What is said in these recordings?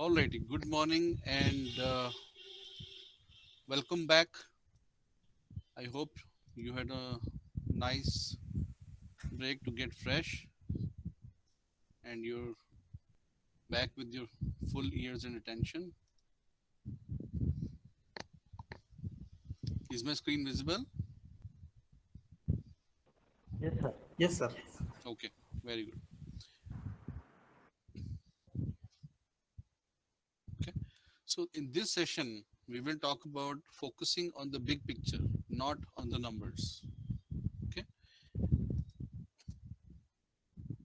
Alrighty, good morning and welcome back. I hope you had a nice break to get fresh and you're back with your full ears and attention. Is my screen visible? Yes, sir. Yes, sir. Okay, very good. Okay, so in this session, we will talk about focusing on the big picture, not on the numbers. Okay,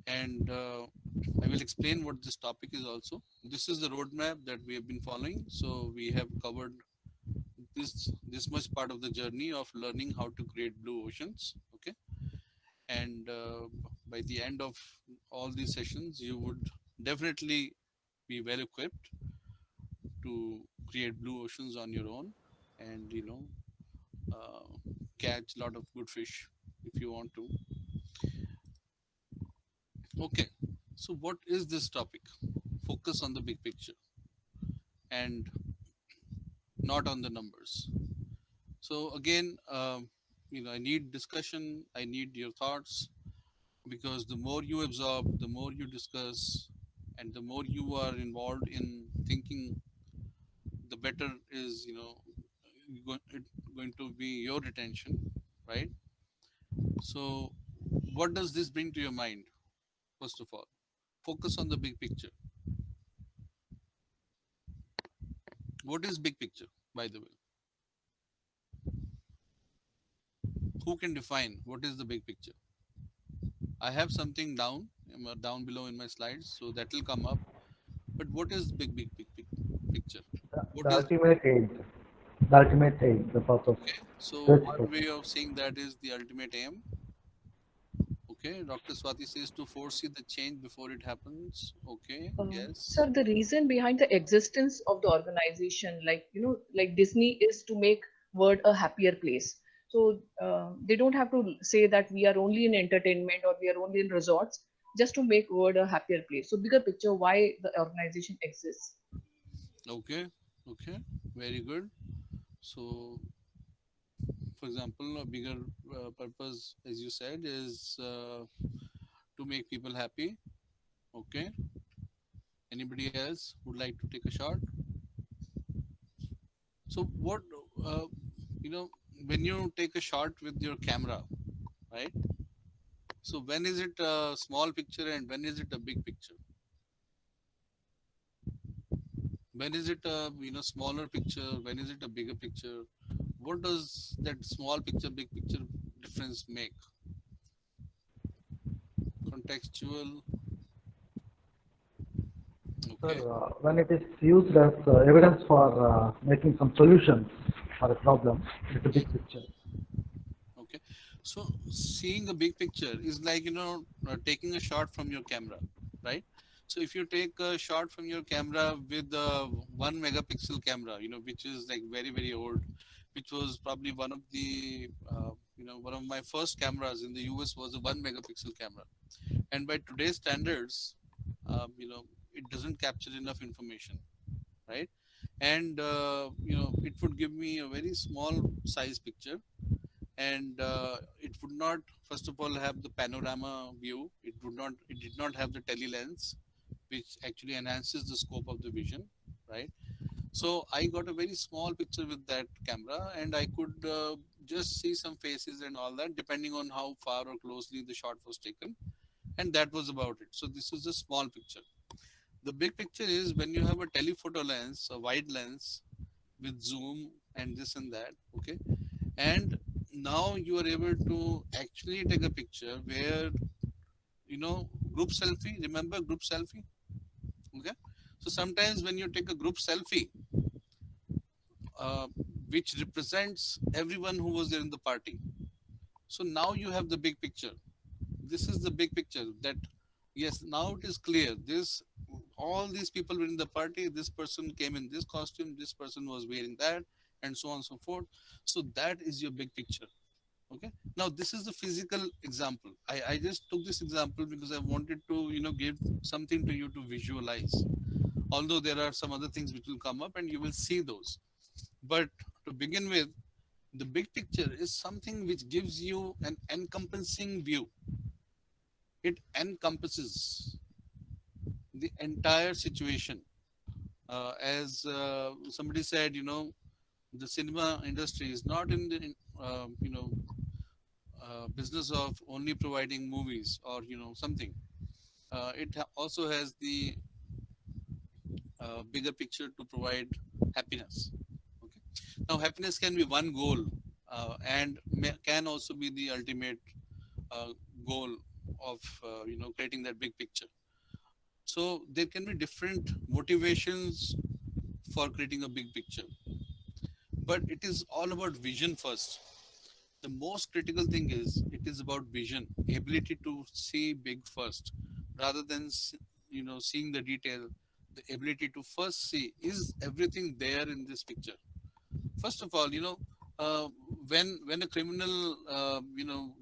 and I will explain what this topic is also. This is the roadmap that we have been following. So we have covered this much part of the journey of learning how to create blue oceans. Okay, and by the end of all these sessions you would definitely be well equipped to create blue oceans on your own, and uh, catch a lot of good fish if you want to. Okay, so what is this topic? Focus on the big picture and not on the numbers. So again, I need discussion, I need your thoughts, because the more you absorb, the more you discuss, and the more you are involved in thinking, the better is it going to be your retention, right? So, what does this bring to your mind? First of all, focus on the big picture. What is big picture, by the way? Who can define what is the big picture? I have something down below in my slides, so that will come up. But what is big picture? The What is ultimate aim, sir. The ultimate aim, the purpose. okay? So That's one purpose. way of saying that is the ultimate aim. Okay, Dr. Swati says to foresee the change before it happens. Okay, Sir, yes. the reason behind the existence of the organization, like Disney, is to make world a happier place. So they don't have to say that we are only in entertainment or we are only in resorts just to make world a happier place. So bigger picture, why the organization exists. Okay, okay, very good. So, for example, a bigger purpose, as you said, is to make people happy. Okay. Anybody else would like to take a shot? So, what uh, you know when you take a shot with your camera, right? So, when is it a small picture and when is it a big picture? When is it a smaller picture? When is it a bigger picture? What does that small picture, big picture difference make? Contextual. Sir, Okay. when it is used as evidence for making some solutions for a problem, it's a big picture. Okay. So seeing a big picture is like taking a shot from your camera, right? So if you take a shot from your camera with a 1 megapixel camera, which is like very very old, which was probably one of my first cameras in the US was a 1 megapixel camera, and by today's standards, it doesn't capture enough information, right? And it would give me a very small size picture, and it would not first of all have the panorama view. It did not have the tele lens, which actually enhances the scope of the vision, right? So I got a very small picture with that camera, and I could just see some faces and all that, depending on how far or closely the shot was taken, and that was about it. So this is a small picture. The big picture is when you have a telephoto lens, a wide lens with zoom and this and that. Okay, and now you are able to actually take a picture where group selfie, remember group selfie? Okay, so sometimes when you take a group selfie, uh, which represents everyone who was there in the party, so now you have the big picture. This is the big picture, that yes, now it is clear, this all these people were in the party, this person came in this costume, this person was wearing that, and so on and so forth. So that is your big picture. Okay, now this is the physical example. I just took this example because I wanted to give something to you to visualize. although there are some other things which will come up and you will see those. But to begin with, the big picture is something which gives you an encompassing view. It encompasses the entire situation. As somebody said, the cinema industry is not in the business of only providing movies or something. It also has the bigger picture to provide happiness. Okay. Now, happiness can be one goal, and can also be the ultimate uh, goal of creating that big picture. So there can be different motivations for creating a big picture, but it is all about vision first. The most critical thing is it is about vision, ability to see big first, rather than seeing the detail. The ability to first see, is everything there in this picture. First of all, uh, when a criminal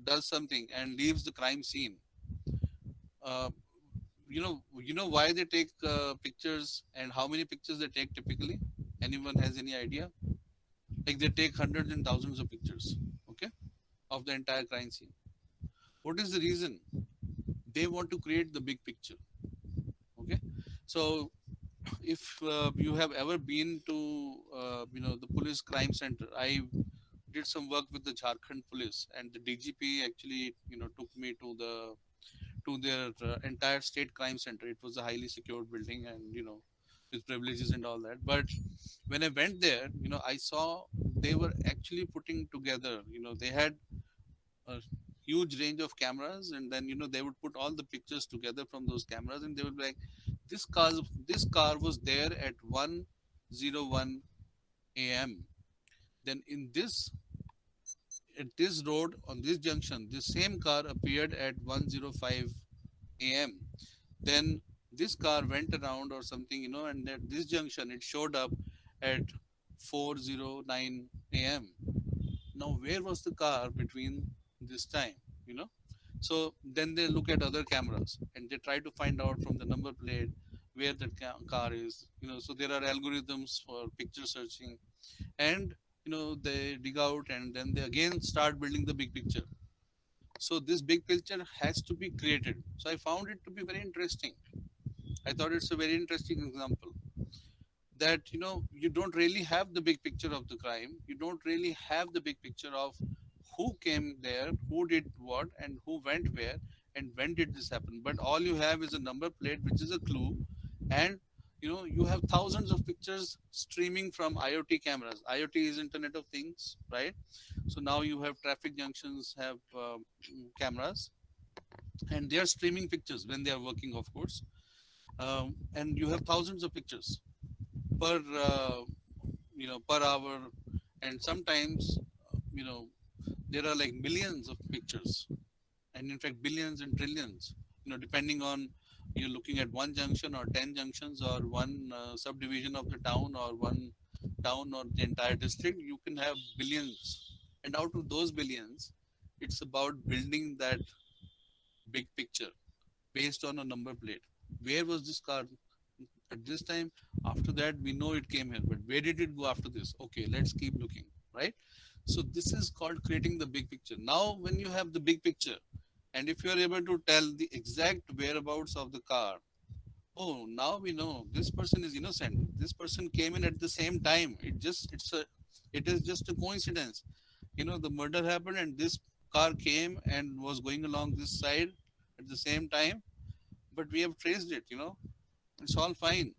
does something and leaves the crime scene, uh, you know why they take pictures and how many pictures they take typically. Anyone has any idea? Like, they take hundreds and thousands of pictures, okay, of the entire crime scene. What is the reason? They want to create the big picture. Okay. So if you have ever been to the police crime center, I did some work with the Jharkhand police, and the DGP actually took me to their entire state crime center. It was a highly secured building, and with privileges and all that. But when I went there, I saw they were actually putting together. They had a huge range of cameras, and then they would put all the pictures together from those cameras, and they would be like, this car was there at 1:01 a.m. Then in this at this road on this junction, this same car appeared at 1:05 a.m. Then this car went around or something, and at this junction it showed up at 4:09 a.m. Now, where was the car between this time? You know, so then they look at other cameras and they try to find out from the number plate where that car is. So there are algorithms for picture searching, and they dig out and then they again start building the big picture. So this big picture has to be created. So I found it to be very interesting. I thought it's a very interesting example that you don't really have the big picture of the crime. You don't really have the big picture of who came there, who did what, and who went where, and when did this happen. But all you have is a number plate, which is a clue. And you have thousands of pictures streaming from IoT cameras. IoT is Internet of Things, right? So now you have traffic junctions have cameras, and they are streaming pictures when they are working, of course. And you have thousands of pictures per per hour, and sometimes you know there are like millions of pictures, and in fact billions and trillions, depending on you're looking at one junction or 10 junctions or one subdivision of the town or one town or the entire district. You can have billions, and out of those billions, it's about building that big picture based on a number plate. Where was this car at this time? After that, we know it came here, but where did it go after this? Okay, let's keep looking, right? So this is called creating the big picture. Now, when you have the big picture, and if you are able to tell the exact whereabouts of the car, oh, now we know this person is innocent. This person came in at the same time. It is just a coincidence. The murder happened, and this car came and was going along this side at the same time, but we have traced it. It's all fine.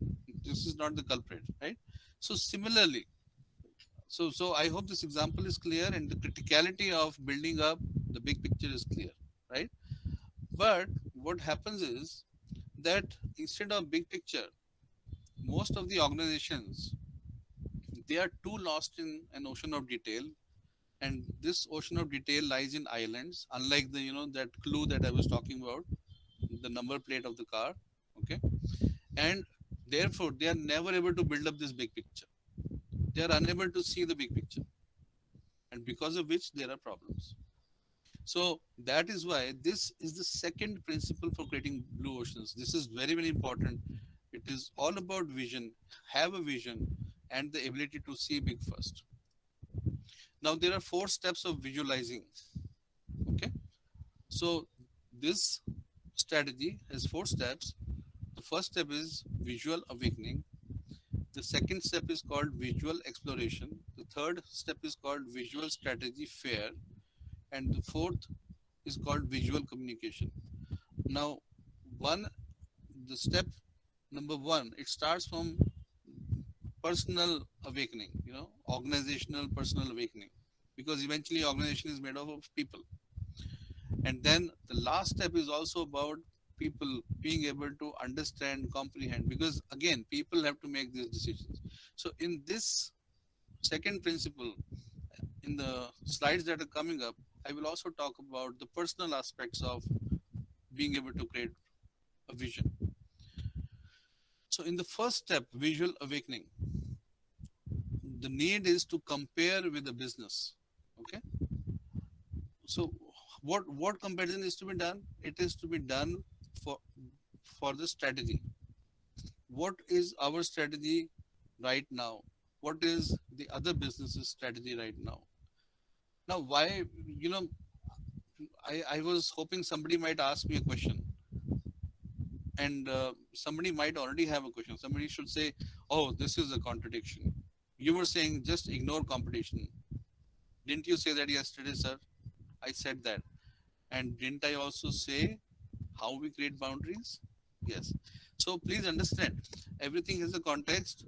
This is not the culprit, right? So similarly, so I hope this example is clear, and the criticality of building up the big picture is clear, right? But what happens is that instead of big picture, most of the organizations, they are too lost in an ocean of detail, and this ocean of detail lies in islands, unlike the that clue that I was talking about, the number plate of the car. Okay. And therefore they are never able to build up this big picture. They are unable to see the big picture, and because of which there are problems. So that is why this is the second principle for creating blue oceans. This is very, very important. It is all about vision, have a vision, and the ability to see big first. Now, there are 4 steps of visualizing. Okay. So, this strategy has 4 steps. The first step is visual awakening. The second step is called visual exploration. The third step is called visual strategy fair. And the fourth is called visual communication. Now, one, the step number one, it starts from personal awakening, organizational personal awakening, because eventually organization is made up of people. And then the last step is also about people being able to understand, comprehend, because again, people have to make these decisions. So in this second principle, in the slides that are coming up, I will also talk about the personal aspects of being able to create a vision. So in the first step, visual awakening, the need is to compare with the business. Okay. So what comparison is to be done? It is to be done for for the strategy. What is our strategy right now? What is the other business's strategy right now? Now, why, you know, I was hoping somebody might ask me a question, and somebody might already have a question. Somebody should say, oh, this is a contradiction. You were saying just ignore competition. Didn't you say that yesterday, sir? I said that. And didn't I also say how we create boundaries? Yes. So please understand, everything has a context.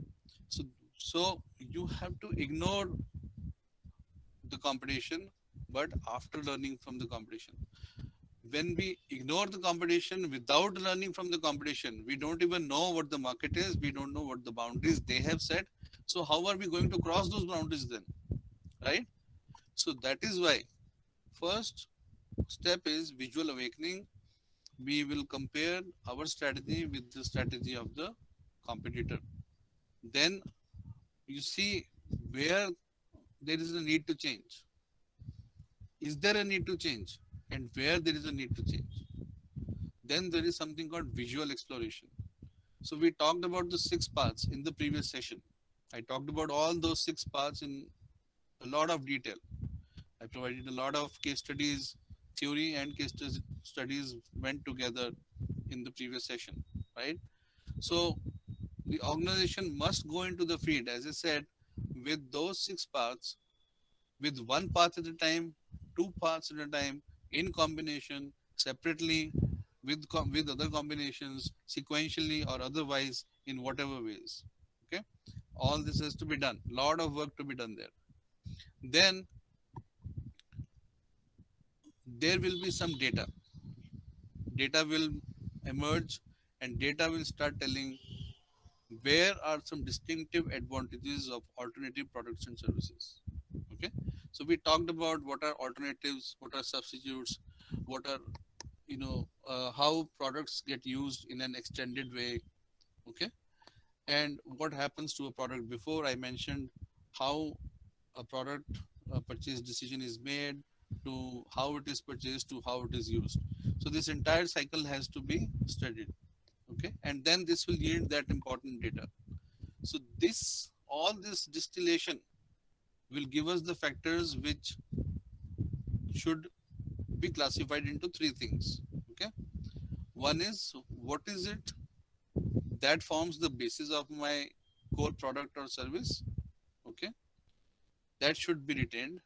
So, so you have to ignore the competition, but after learning from the competition. When we ignore the competition without learning from the competition, we don't even know what the market is. We don't know what the boundaries they have set. So how are we going to cross those boundaries then? Right? So that is why first step is visual awakening. We will compare our strategy with the strategy of the competitor. Then you see where there is a need to change. Is there a need to change? And where there is a need to change? Then there is something called visual exploration. So we talked about the 6 parts in the previous session. I talked about all those 6 parts in a lot of detail. I provided a lot of case studies, theory and case studies went together in the previous session, right? So the organization must go into the field, as I said, with those 6 parts, with one path at a time, 2 parts at a time, in combination, separately, with other combinations, sequentially or otherwise, in whatever ways. Okay, all this has to be done. Lot of work to be done there. Then there will be some data. Data will emerge, and data will start telling where are some distinctive advantages of alternative products and services. Okay, so we talked about what are alternatives, what are substitutes, what are, how products get used in an extended way. Okay, and what happens to a product. Before I mentioned how a product purchase decision is made, to how it is purchased, to how it is used. So this entire cycle has to be studied. Okay, and then this will yield that important data. So this, all this distillation will give us the factors which should be classified into 3 things. Okay, one is what is it that forms the basis of my core product or service. Okay, that should be retained.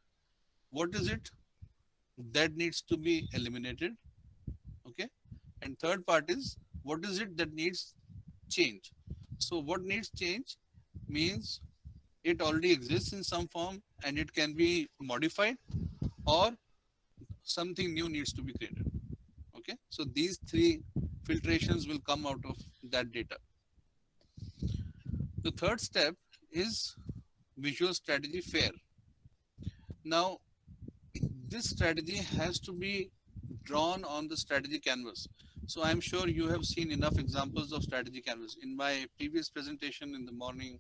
What is it that needs to be eliminated? Okay, and third part is what is it that needs change. So what needs change means it already exists in some form and it can be modified, or something new needs to be created. Okay, so these 3 filtrations will come out of that data. The third step is visual strategy fair. Now this strategy has to be drawn on the strategy canvas. So I'm sure you have seen enough examples of strategy canvas. In my previous presentation in the morning,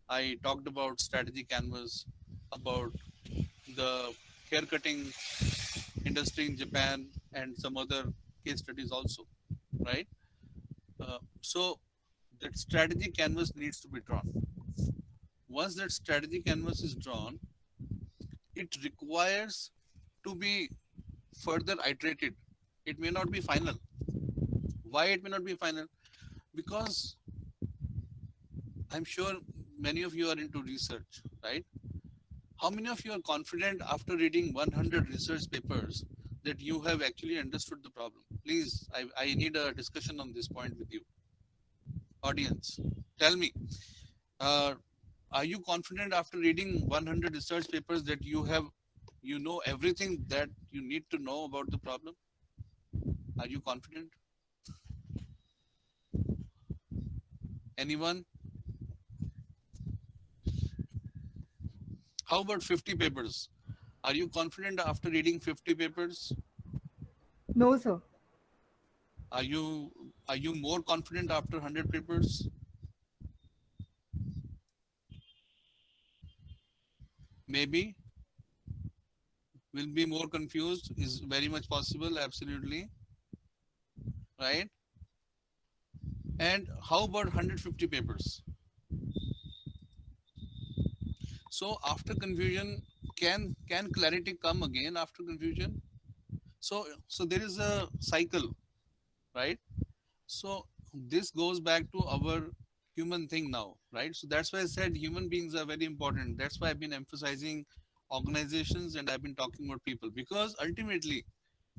I talked about strategy canvas, about the haircutting industry in Japan and some other case studies also, right? So that strategy canvas needs to be drawn. Once that strategy canvas is drawn, it requires to be further iterated. It may not be final. Why it may not be final? Because I'm sure many of you are into research, right? How many of you are confident after reading 100 research papers that you have actually understood the problem? Please, I need a discussion on this point with you. Audience, tell me, uh, are you confident after reading 100 research papers that you know everything that you need to know about the problem? Are you confident? Anyone? How about 50 papers? Are you confident after reading 50 papers? No, sir. Are you more confident after 100 papers? Maybe will be more confused is very much possible, absolutely, right? And how about 150 papers? So after confusion, can clarity come again after confusion? So there is a cycle, right? So this goes back to our human thing now, right? So that's why I said human beings are very important. That's why I've been emphasizing organizations and I've been talking about people, because ultimately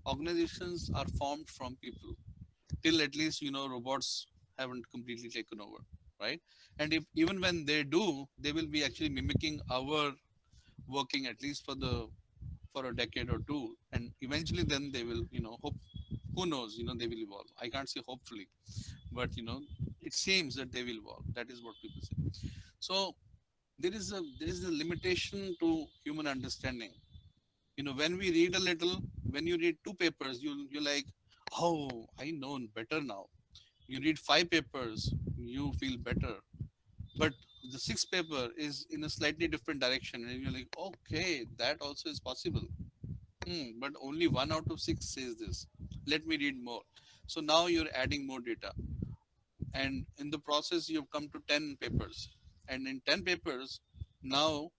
organizations are formed from people, till at least robots haven't completely taken over, right? And if even when they do, they will be actually mimicking our working, at least for a decade or two, and eventually then they will hope, who knows, they will evolve. I can't say hopefully, but it seems that they will evolve. That is what people say. So there is a limitation to human understanding. When we read a little, when you read two papers, you're like, oh, I know better now. You read five papers, you feel better. But the sixth paper is in a slightly different direction, and you're like, okay, that also is possible. But only one out of six says this. Let me read more. So now you're adding more data, and in the process, you've come to 10 papers. And in 10 papers, now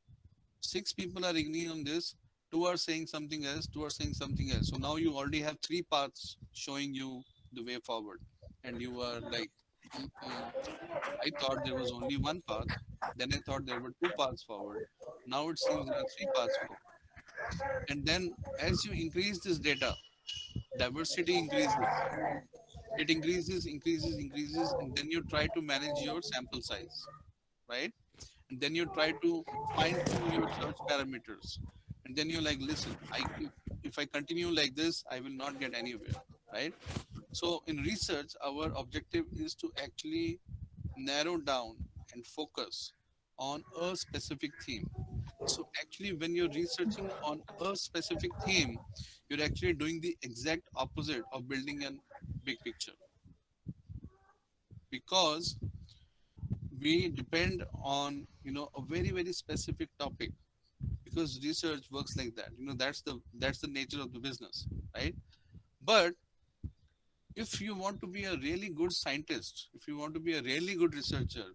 six people are agreeing on this, two are saying something else, two are saying something else. So now you already have three paths showing you the way forward. And you are like, "Mm-mm, I thought there was only one path. Then I thought there were two paths forward. Now it seems there are three paths forward." And then as you increase this data, diversity increases. It increases, and then you try to manage your sample size, right? And then you try to fine tune your search parameters. And then you're like, listen, if I continue like this, I will not get anywhere, right? So in research, our objective is to actually narrow down and focus on a specific theme. So actually, when you're researching on a specific theme, you're actually doing the exact opposite of building a big picture, because we depend on a very very specific topic, because research works like that. That's the nature of the business, right? But if you want to be a really good scientist, if you want to be a really good researcher,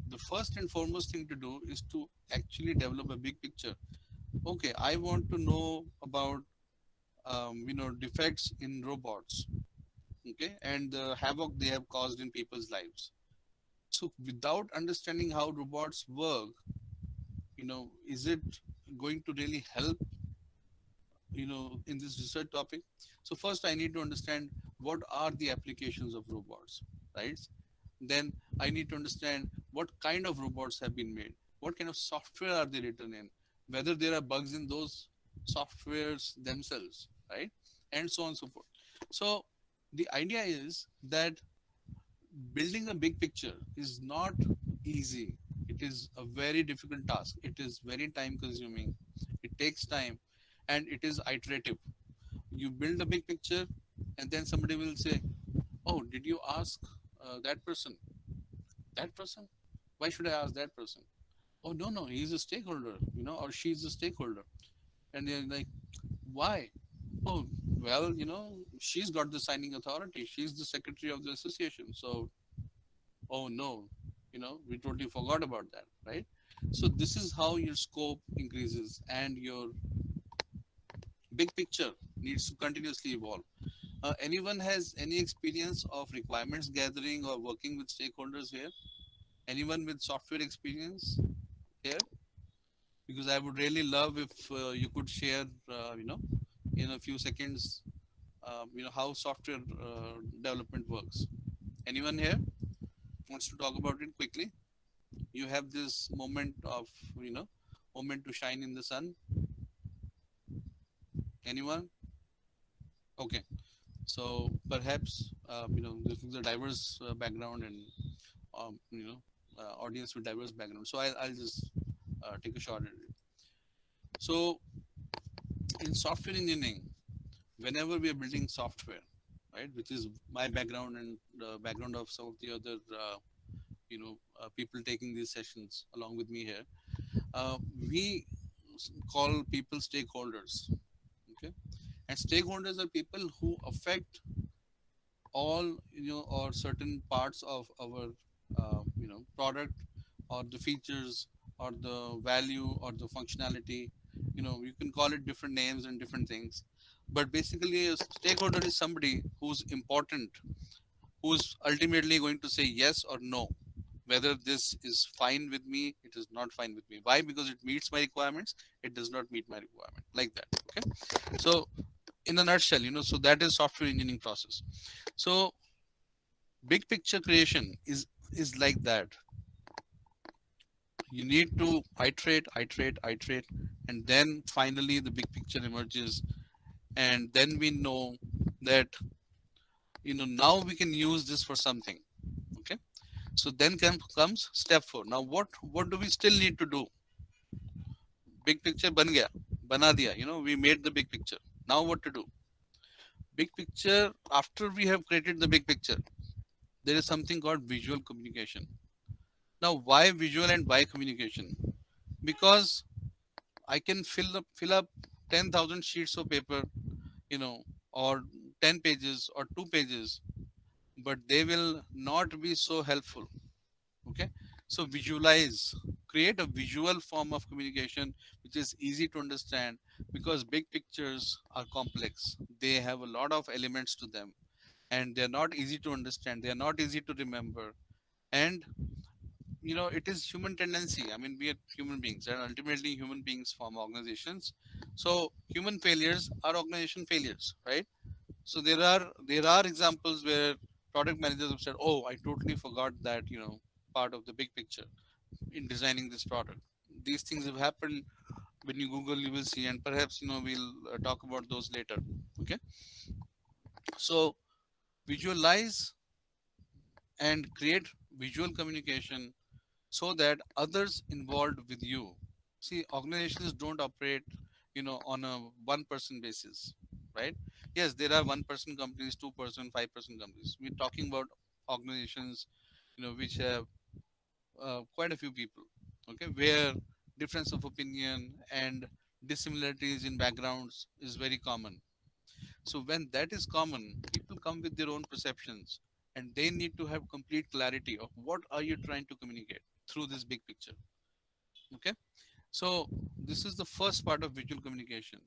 the first and foremost thing to do is to actually develop a big picture. Okay, I want to know about defects in robots, okay, and the havoc they have caused in people's lives. So without understanding how robots work, is it going to really help in this research topic? So first I need to understand what are the applications of robots, right? Then I need to understand what kind of robots have been made, what kind of software are they written in, whether there are bugs in those softwares themselves, right? And so on and so forth. So the idea is that building a big picture is not easy. It is a very difficult task. It is very time consuming. It takes time, and it is iterative. You build a big picture, and then somebody will say, oh, did you ask that person? That person? Why should I ask that person? Oh, no, no, he's a stakeholder, or she's a stakeholder. And they're like, why? Oh, well, she's got the signing authority. She's the secretary of the association. So oh no, we totally forgot about that, right? So this is how your scope increases and your big picture needs to continuously evolve. Anyone has any experience of requirements gathering or working with stakeholders here? Anyone with software experience here? Because I would really love if you could share, in a few seconds, how software development works. Anyone here wants to talk about it quickly? You have this moment of, you know, moment to shine in the sun. Anyone? Okay. So perhaps, this is a diverse background and, audience with diverse background. So I'll just take a shot at it. So in software engineering, whenever we are building software, right, which is my background and the background of some of the other, people taking these sessions along with me here, we call people stakeholders. Okay, and stakeholders are people who affect all, or certain parts of our, product, or the features, or the value, or the functionality. You can call it different names and different things, but basically a stakeholder is somebody who's important, who's ultimately going to say yes or no, whether this is fine with me, it is not fine with me. Why? Because it meets my requirements, it does not meet my requirement, like that. Okay, so in a nutshell, so that is software engineering process. So big picture creation is like that. You need to iterate, and then finally the big picture emerges, and then we know that, now we can use this for something. Okay, so then comes step 4. Now what do we still need to do? Big picture bana diya, we made the big picture. Now what to do? Big picture, after we have created the big picture, there is something called visual communication. Now why visual and why communication? Because I can fill up 10,000 sheets of paper, you know, or 10 pages or 2 pages, but they will not be so helpful. Okay, so visualize, create a visual form of communication which is easy to understand, because big pictures are complex. They have a lot of elements to them, and they're not easy to understand. They are not easy to remember, and it is human tendency. I mean, we are human beings, and ultimately human beings form organizations. So human failures are organization failures, right? So there are examples where product managers have said, oh, I totally forgot that, part of the big picture in designing this product. These things have happened. When you google, you will see, and perhaps, we'll talk about those later. Okay, so visualize and create visual communication so that others involved with you. See, organizations don't operate, on a one person basis, right? Yes, there are one person companies, 2%, 5% companies. We're talking about organizations, which have quite a few people, okay, where difference of opinion and dissimilarities in backgrounds is very common. So when that is common, people come with their own perceptions, and they need to have complete clarity of what are you trying to communicate through this big picture. Okay, so this is the first part of visual communication.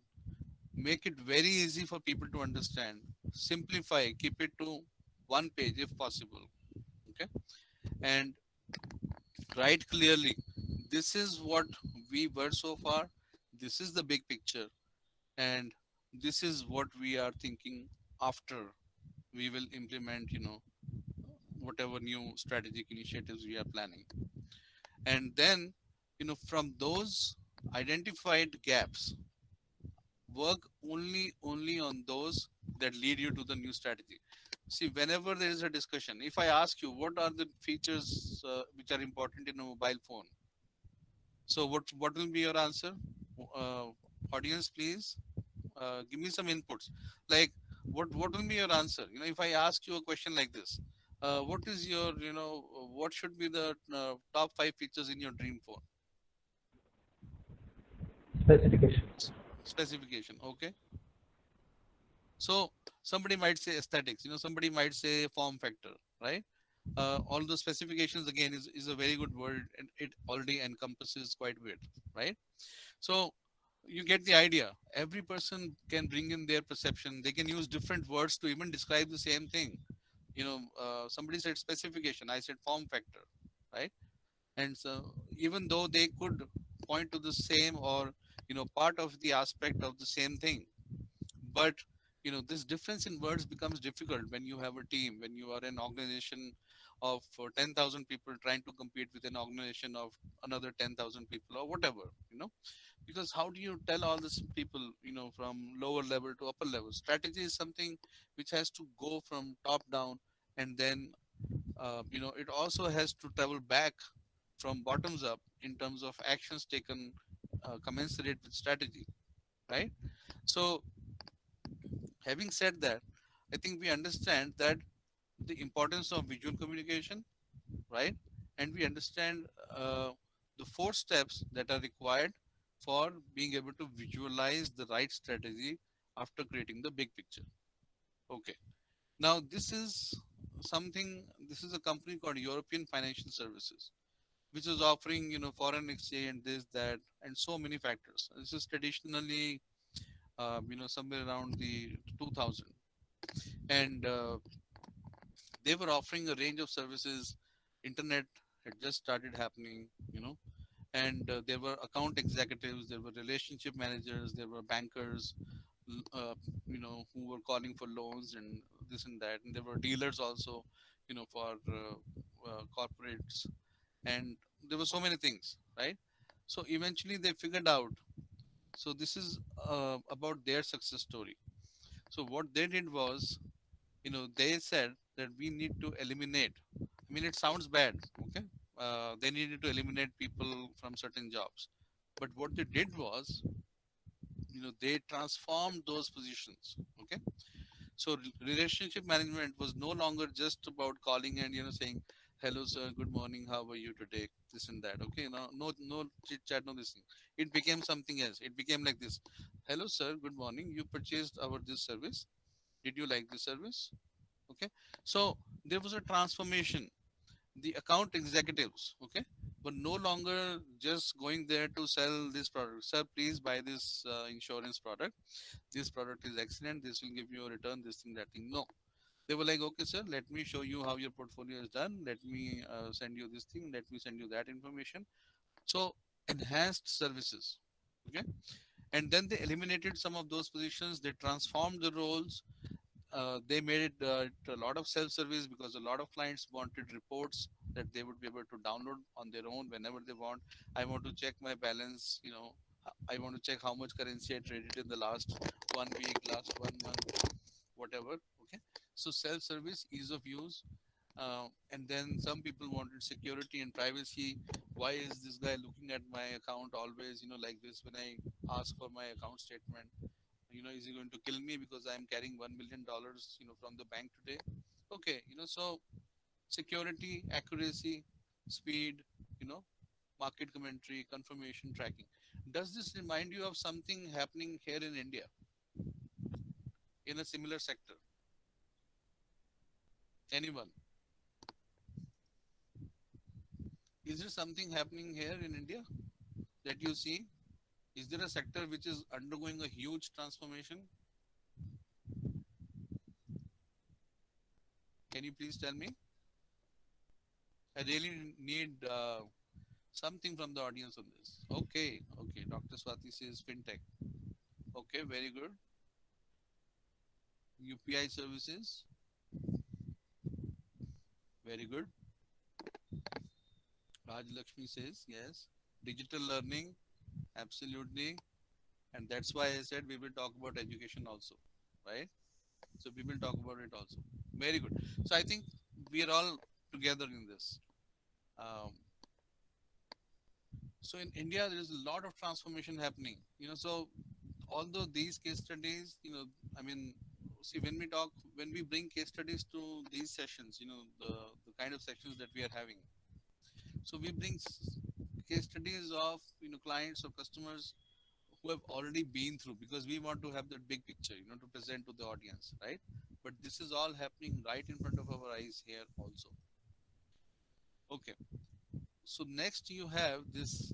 Make it very easy for people to understand. Simplify, keep it to one page if possible. Okay, and write clearly. This is what we were so far. This is the big picture, and this is what we are thinking after we will implement, whatever new strategic initiatives we are planning. And then, from those identified gaps, work only on those that lead you to the new strategy. See, whenever there is a discussion, if I ask you what are the features which are important in a mobile phone, so what will be your answer? uh, Audience, please give me some inputs. Like, what will be your answer? If I ask you a question like this, what is your, what should be the top 5 features in your dream phone? Specification. Specification. Okay, so somebody might say aesthetics, somebody might say form factor, right? all the specifications again is a very good word, and it already encompasses quite a bit, right? So you get the idea. Every person can bring in their perception. They can use different words to even describe the same thing. Somebody said specification, I said form factor, right? And so even though they could point to the same, or part of the aspect of the same thing, but this difference in words becomes difficult when you have a team, when you are an organization of 10,000 people trying to compete with an organization of another 10,000 people or whatever, because how do you tell all these people, from lower level to upper level? Strategy is something which has to go from top down, and then it also has to travel back from bottoms up in terms of actions taken commensurate with strategy, right? So having said that, I think we understand that the importance of visual communication, right? And we understand the four steps that are required for being able to visualize the right strategy after creating the big picture. Okay. Now, this is a company called European Financial Services, which is offering, foreign exchange, this, that, and so many factors. This is traditionally, somewhere around the 2000. And they were offering a range of services. Internet had just started happening, and there were account executives, there were relationship managers, there were bankers, who were calling for loans and this and that, and there were dealers also, for corporates, and there were so many things, right? So eventually they figured out. So this is about their success story. So what they did was, they said that we need to eliminate. I mean, it sounds bad, okay? They needed to eliminate people from certain jobs, but what they did was, they transformed those positions. Okay, so relationship management was no longer just about calling and saying, "Hello, sir. Good morning. How are you today?" This and that. Okay, no chit chat, no this thing. It became something else. It became like this: "Hello, sir. Good morning. You purchased our this service. Did you like this service?" Okay, so there was a transformation. The account executives, okay, were no longer just going there to sell this product. Sir, please buy this insurance product. This product is excellent. This will give you a return. This thing, that thing. No, they were like, okay, sir, let me show you how your portfolio is done. Let me send you this thing. Let me send you that information. So enhanced services. Okay, and then they eliminated some of those positions. They transformed the roles. They made it a lot of self-service, because a lot of clients wanted reports that they would be able to download on their own whenever they want. I want to check my balance. I want to check how much currency I traded in the last 1 week, last 1 month, whatever. Okay, so self-service, ease of use, and then some people wanted security and privacy. Why is this guy looking at my account always, like this when I ask for my account statement? Is he going to kill me because I'm carrying $1 million, from the bank today? Okay, so security, accuracy, speed, you know, market commentary, confirmation, tracking. Does this remind you of something happening here in India in a similar sector? Anyone? Is there something happening here in India that you see? Is there a sector which is undergoing a huge transformation? Can you please tell me? I really need something from the audience on this. Okay, okay. Dr. Swati says fintech. Okay, very good. UPI services. Very good. Raj Lakshmi says yes. Digital learning. Absolutely. And that's why I said we will talk about education also. Right? So we will talk about it also. Very good. So I think we are all together in this. Um, so in India, there is a lot of transformation happening. So although these case studies, I mean, see, when we bring case studies to these sessions, the kind of sessions that we are having, so we bring case studies of, clients or customers who have already been through, because we want to have that big picture, to present to the audience, right? But this is all happening right in front of our eyes here also. Okay. So next you have this,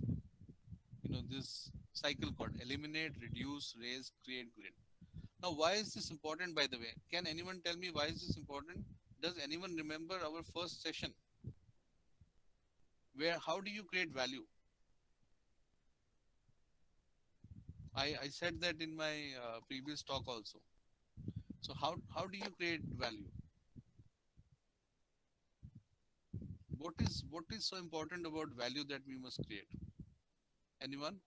this cycle called eliminate, reduce, raise, create, grid. Now, why is this important, by the way? Can anyone tell me why is this important? Does anyone remember our first session where how do you create value? I said that in my previous talk also. So how do you create value? What is so important about value that we must create? Anyone?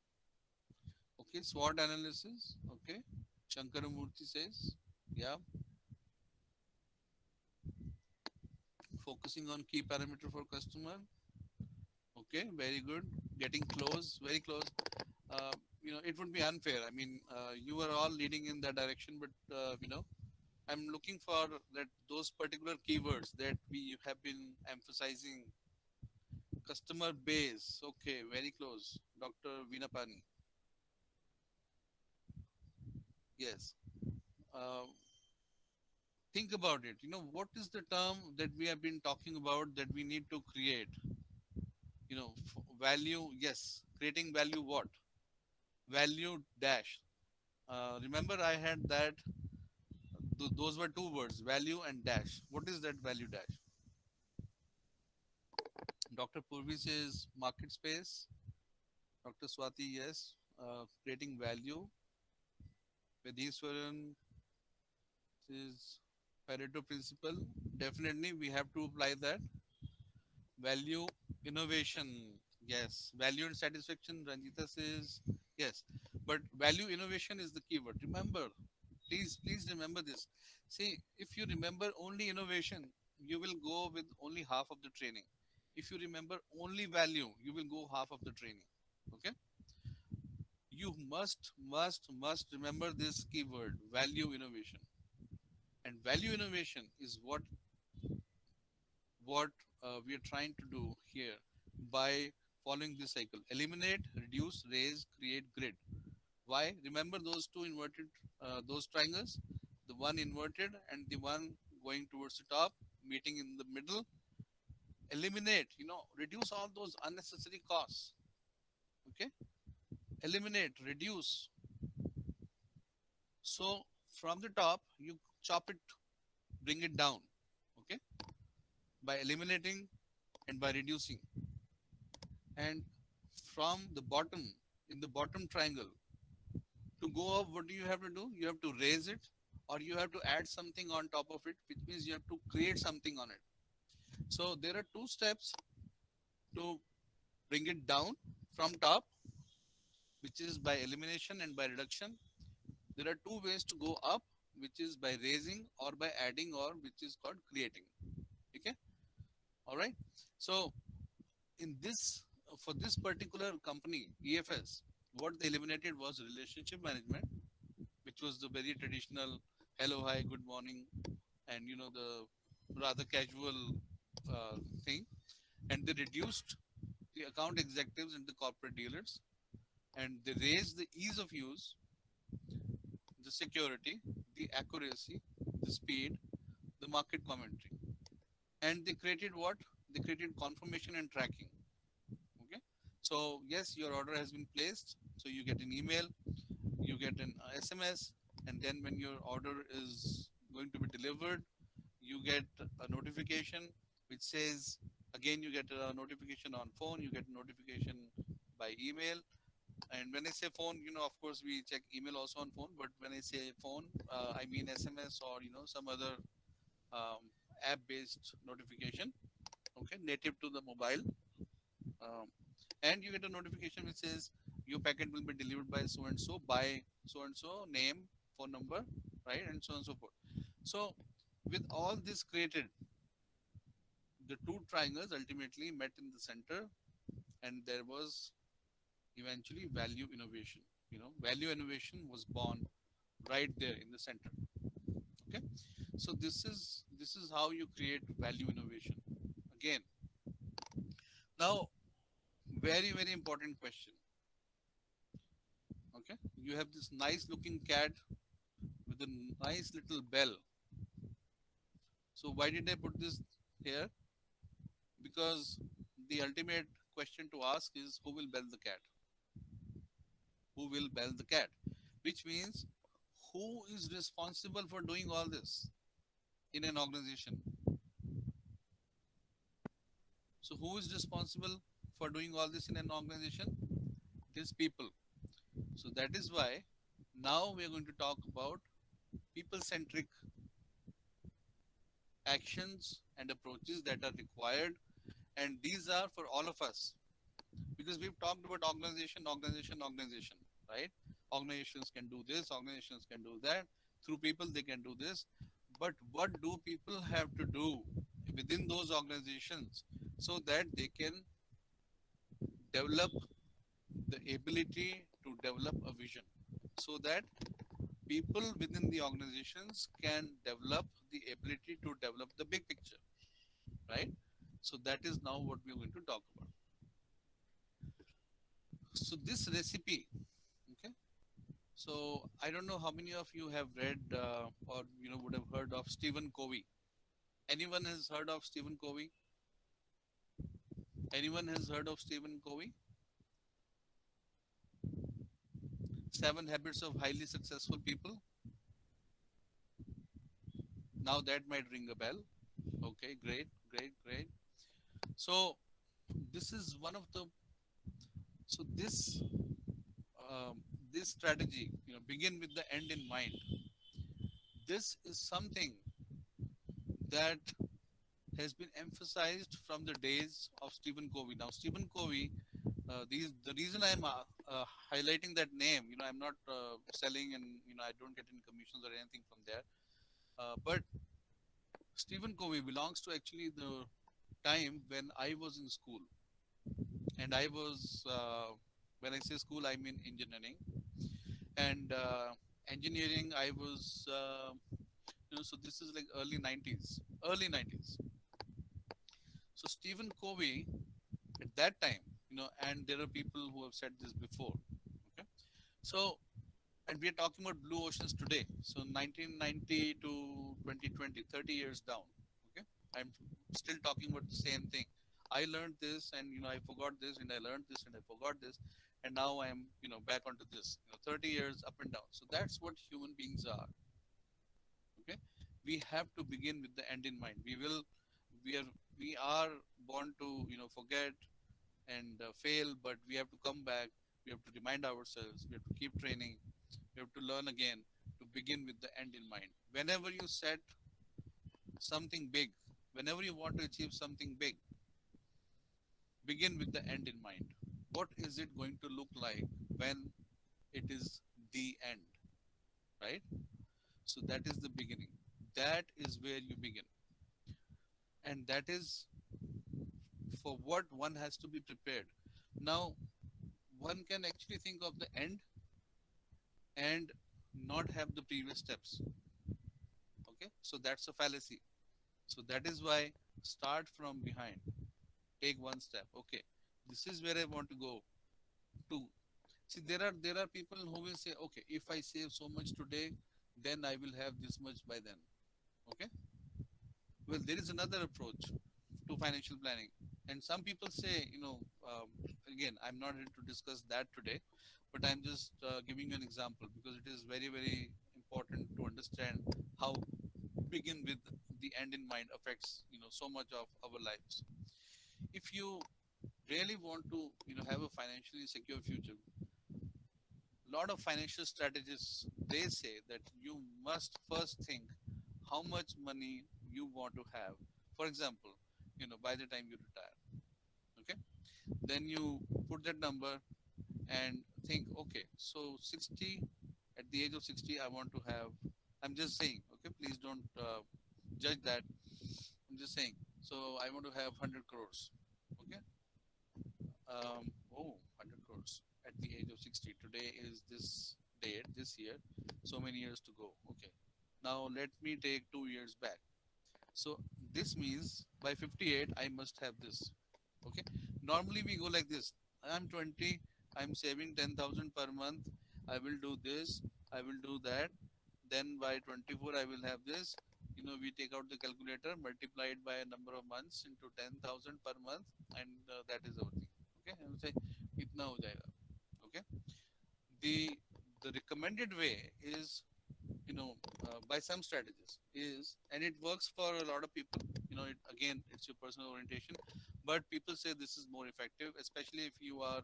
Okay, SWOT analysis. Okay, Shankaramurthy says, yeah, focusing on key parameter for customer. Okay, very good. Getting close, very close. Uh, it would be unfair. I mean, you are all leading in that direction, but I'm looking for that those particular keywords that we have been emphasizing. Customer base. Okay, very close. Dr. Vinapani. Yes. Uh, think about it. What is the term that we have been talking about that we need to create? Value. Yes. Creating value. What? Value dash. Remember, I had that. Those were two words: value and dash. What is that value dash? Dr. Purvi says market space. Dr. Swati, yes. Creating value. Vediswaran is Pareto principle. Definitely, we have to apply that. Value innovation. Yes. Value and satisfaction. Ranjita says yes. But value innovation is the keyword. Remember, please remember this. See, if you remember only innovation, you will go with only half of the training. If you remember only value, you will go half of the training. Okay. You must remember this keyword value innovation. And value innovation is what we are trying to do here by following this cycle: eliminate, reduce, raise, create, grid. Why? Remember those two inverted, those triangles, the one inverted and the one going towards the top, meeting in the middle. Eliminate, reduce all those unnecessary costs. Okay, eliminate, reduce. So from the top, you chop it, bring it down. Okay, by eliminating and by reducing. And from the bottom, in the bottom triangle, to go up, what do you have to do? You have to raise it, or you have to add something on top of it, which means you have to create something on it. So there are two steps to bring it down from top, which is by elimination and by reduction. There are two ways to go up, which is by raising or by adding, or which is called creating. Okay, all right. So in this, for this particular company, EFS, what they eliminated was relationship management, which was the very traditional hello, hi, good morning, and the rather casual uh, thing. And they reduced the account executives and the corporate dealers, and they raised the ease of use, the security, the accuracy, the speed, the market commentary. And they created what? They created confirmation and tracking. Okay. So yes, your order has been placed. So you get an email, you get an SMS, and then when your order is going to be delivered, you get a notification which says, again, you get a notification on phone, you get a notification by email. And when I say phone, of course, we check email also on phone. But when I say phone, I mean SMS or some other um, app-based notification. Okay, native to the mobile. Um, and you get a notification which says your packet will be delivered by so and so, by so and so, name, phone number, right, and so on and so forth. So with all this created, the two triangles ultimately met in the center, and there was eventually value innovation. Value innovation was born right there in the center. Okay, so this is how you create value innovation. Again, now, very important question. Okay, you have this nice looking cat with a nice little bell. So why did I put this here? because the ultimate question to ask is who will bell the cat? Who will bell the cat? Which means who is responsible for doing all this in an organization? So who is responsible for doing all this in an organization? It is people. So that is why now we are going to talk about people-centric actions and approaches that are required, and these are for all of us, because we've talked about organization, right? Organizations can do this, organizations can do that. Through people, they can do this. But what do people have to do within those organizations so that they can develop the ability to develop a vision, so that people within the organizations can develop the ability to develop the big picture, right? So that is now what we're going to talk about. So this recipe, okay. So I don't know how many of you have read or would have heard of Stephen Covey. Anyone has heard of Stephen Covey? Anyone has heard of Stephen Covey? Seven Habits of Highly Successful People. Now that might ring a bell. Okay, great, great, great. So this is one of the so this strategy, begin with the end in mind. This is something that has been emphasized from the days of Stephen Covey. Now, Stephen Covey, the reason I'm highlighting that name, I'm not selling, and I don't get any commissions or anything from there. But Stephen Covey belongs to actually the time when I was in school, and I was when I say school, I mean engineering, and engineering. I was so this is like early 90s. So Stephen Covey at that time, and there are people who have said this before. Okay, so and we are talking about blue oceans today. So 1990 to 2020, 30 years down. Okay, I'm still talking about the same thing. I learned this, and I forgot this, and I learned this, and I forgot this, and now I'm back onto this. 30 years up and down. So that's what human beings are. Okay, we have to begin with the end in mind. We are born to forget and fail, but we have to come back. We have to remind ourselves. We have to keep training. We have to learn again to begin with the end in mind. Whenever you set something big, whenever you want to achieve something big, begin with the end in mind. What is it going to look like when it is the end, right? So that is the beginning. That is where you begin. And that is for what one has to be prepared. Now, one can actually think of the end and not have the previous steps. Okay, so that's a fallacy. So that is why start from behind, take one step. Okay, this is where I want to go to. See, there are people who will say, okay, if I save so much today, then I will have this much by then. Okay, well, there is another approach to financial planning, and some people say, again, I'm not here to discuss that today, but I'm just giving you an example because it is very, very important to understand how begin with the end in mind affects so much of our lives. If you really want to have a financially secure future, a lot of financial strategists, they say that you must first think how much money you want to have, for example, by the time you retire. Okay, then you put that number and think, okay, so 60, at the age of 60 I want to have, I'm just saying, okay, please don't judge that, I'm just saying, so I want to have 100 crores. Okay, oh, 100 crores at the age of 60. Today is this date, this year, so many years to go. Okay, now let me take 2 years back. So this means by 58 I must have this. Okay, normally we go like this. I'm 20, I'm saving 10,000 per month. I will do this, I will do that. Then by 24 I will have this. we take out the calculator, multiply it by a number of months into 10,000 per month, and that is our thing. Okay, and say itna ho jayega. Okay, the the recommended way is, by some strategies is, and it works for a lot of people. Again, it's your personal orientation, but people say this is more effective, especially if you are,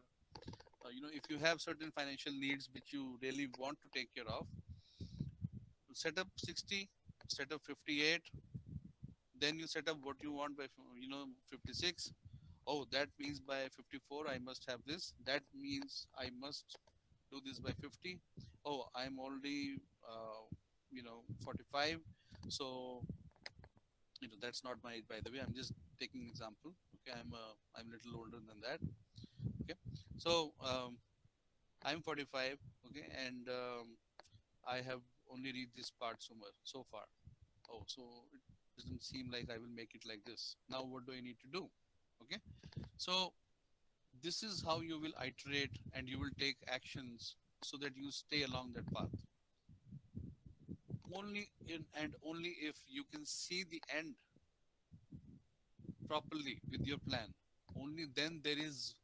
if you have certain financial needs which you really want to take care of. Set up 60, set up 58, then you set up what you want by 56. Oh, that means by 54 I must have this. That means I must do this by 50. Oh, I'm already 45. So that's not my age, by the way. I'm just taking example. Okay, I'm a little older than that. Okay, so I'm 45. Okay, and I have only reached this part so far. Oh, so it doesn't seem like I will make it like this. Now what do I need to do? Okay, so this is how you will iterate and you will take actions so that you stay along that path. Only in and only if you can see the end properly with your plan, only then there is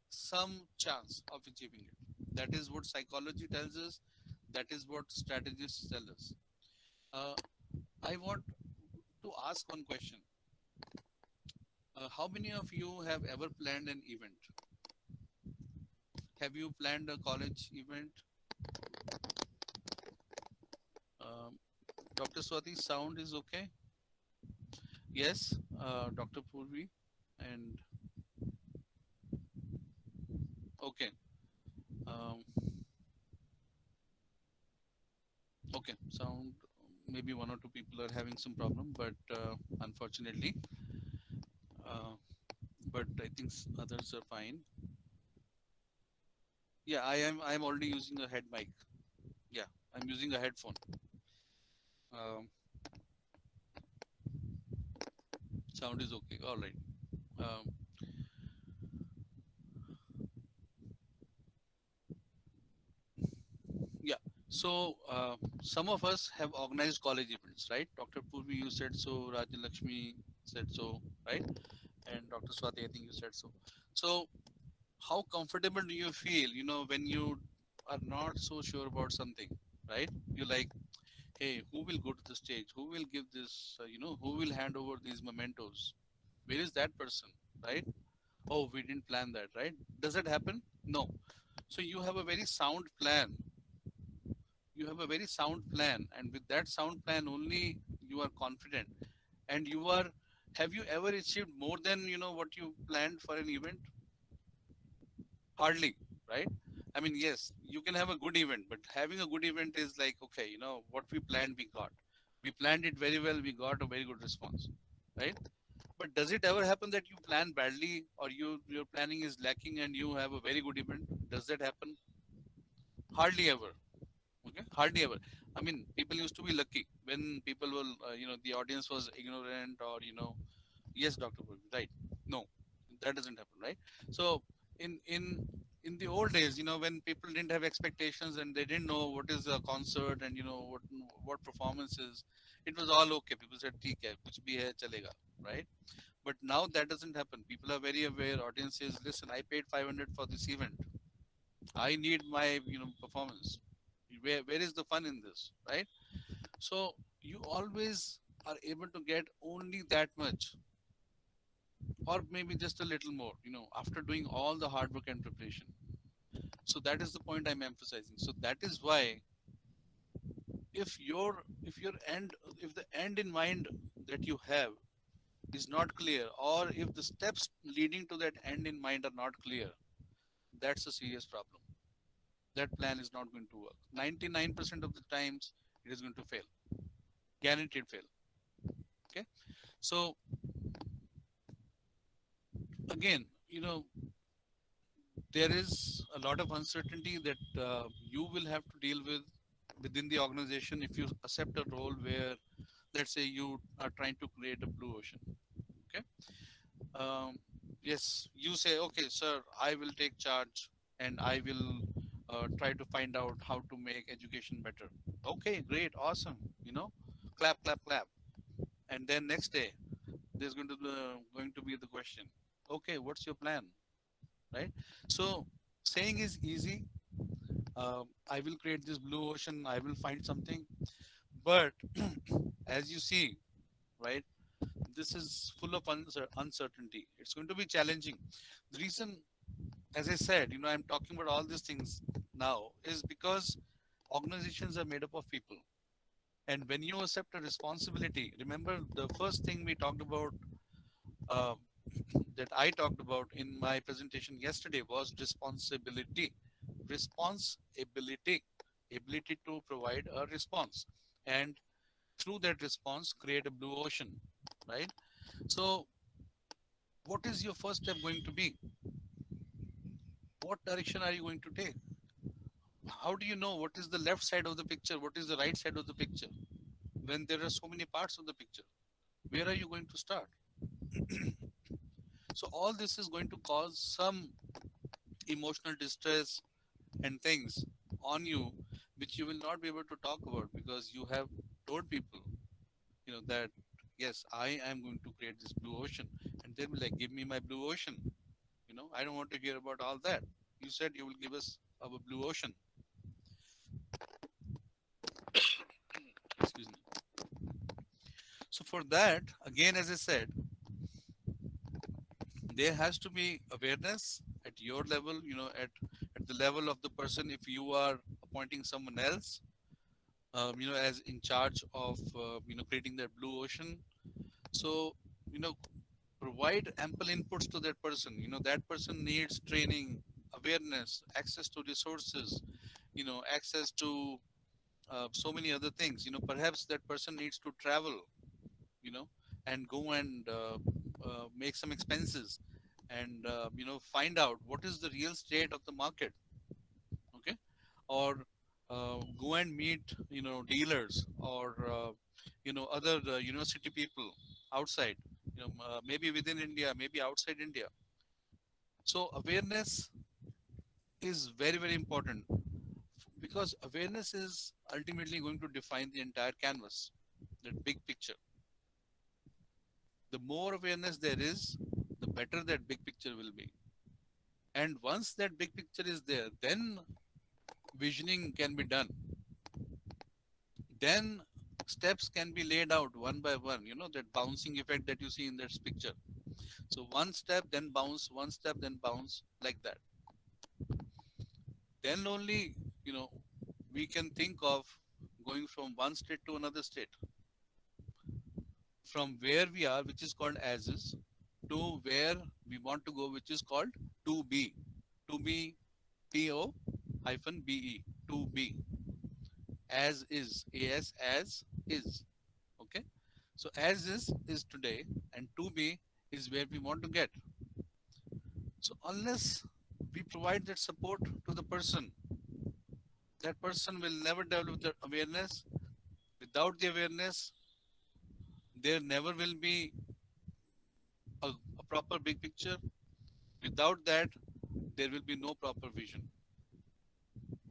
some chance of achieving it. That is what psychology tells us. That is what strategists tell us. uh, I want to ask one question. How many of you have ever planned an event? Have you planned a college event? um, Dr. Swati, sound is okay? Yes, Dr. Purvi, and okay. um, okay, sound, maybe one or two people are having some problem, but unfortunately, uh, but I think others are fine. Yeah, I am already using a head mic. Yeah, I'm using a headphone. um, Sound is okay, all right. um, yeah, so some of us have organized college events, right? Dr. Purvi, you said so. Rajalakshmi said so, right? And Dr. Swati, I think you said so. So how comfortable do you feel, when you are not so sure about something, right? You like, hey, who will go to the stage, who will give this, who will hand over these mementos, where is that person, right? Oh, we didn't plan that, right? Does it happen? No. So you have a very sound plan. You have a very sound plan, and with that sound plan only you are confident, and you are, have you ever achieved more than what you planned for an event? Hardly, right? I mean, yes, you can have a good event, but having a good event is like, okay, what we planned, we planned it very well, we got a very good response, right? But does it ever happen that you plan badly, or your planning is lacking and you have a very good event? Does that happen? Hardly ever. Okay, hardly ever. I mean, people used to be lucky when people were, the audience was ignorant, or yes, Dr. Purvi, right? No, that doesn't happen, right? So in the old days, when people didn't have expectations and they didn't know what is a concert, and what performance is, it was all okay. People said, "ठीक है, कुछ भी है चलेगा," right? But now that doesn't happen. People are very aware. Audience says, "Listen, I paid 500 for this event. I need my performance. Where is the fun in this, right?" So you always are able to get only that much, or maybe just a little more, after doing all the hard work and preparation. So that is the point I'm emphasizing. So that is why, if the end in mind that you have is not clear, or if the steps leading to that end in mind are not clear, that's a serious problem. That plan is not going to work. 99% of the times it is going to fail. Guaranteed fail. Okay. So again, there is a lot of uncertainty that you will have to deal with within the organization if you accept a role where, let's say, you are trying to create a blue ocean. Okay. um, yes, you say, okay, sir, I will take charge, and I will try to find out how to make education better. Okay, great, awesome. clap, clap, clap. And then next day, there's going to be the question, okay, what's your plan, right? So saying is easy. I will create this blue ocean. I will find something. But as you see, right, this is full of uncertainty. It's going to be challenging. The reason, as I said, I'm talking about all these things now is because organizations are made up of people. And when you accept a responsibility, remember the first thing we talked about, uh, that I talked about in my presentation yesterday was responsibility. Responsibility, ability to provide a response. And through that response, create a blue ocean, right? So, what is your first step going to be? What direction are you going to take? How do you know what is the left side of the picture? What is the right side of the picture? When there are so many parts of the picture, where are you going to start? So, all this is going to cause some emotional distress and things on you, which you will not be able to talk about because you have told people, that yes, I am going to create this blue ocean, and they'll be like, give me my blue ocean. I don't want to hear about all that. You said you will give us our blue ocean. Excuse me. So for that, again, as I said, there has to be awareness at your level, at the level of the person. If you are appointing someone else, as in charge of, creating that blue ocean. So, you know, provide ample inputs to that person. That person needs training, awareness, access to resources, access to so many other things. Perhaps that person needs to travel, you know, and go and make some expenses and, find out what is the real state of the market. Okay. Or go and meet, dealers or, other university people outside, maybe within India, maybe outside India. So awareness is very, very important because awareness is ultimately going to define the entire canvas, that big picture. The more awareness there is, the better that big picture will be. And once that big picture is there, then visioning can be done. Then steps can be laid out one by one, that bouncing effect that you see in that picture. So one step, then bounce, one step, then bounce, like that. Then only, we can think of going from one state to another state, from where we are, which is called as is, to where we want to go, which is called to be. To be, PO hyphen BE, to be. As is, as is. Okay. So as is today, and to be is where we want to get. So unless we provide that support to the person, that person will never develop that awareness. Without the awareness, there never will be a proper big picture. Without that, there will be no proper vision.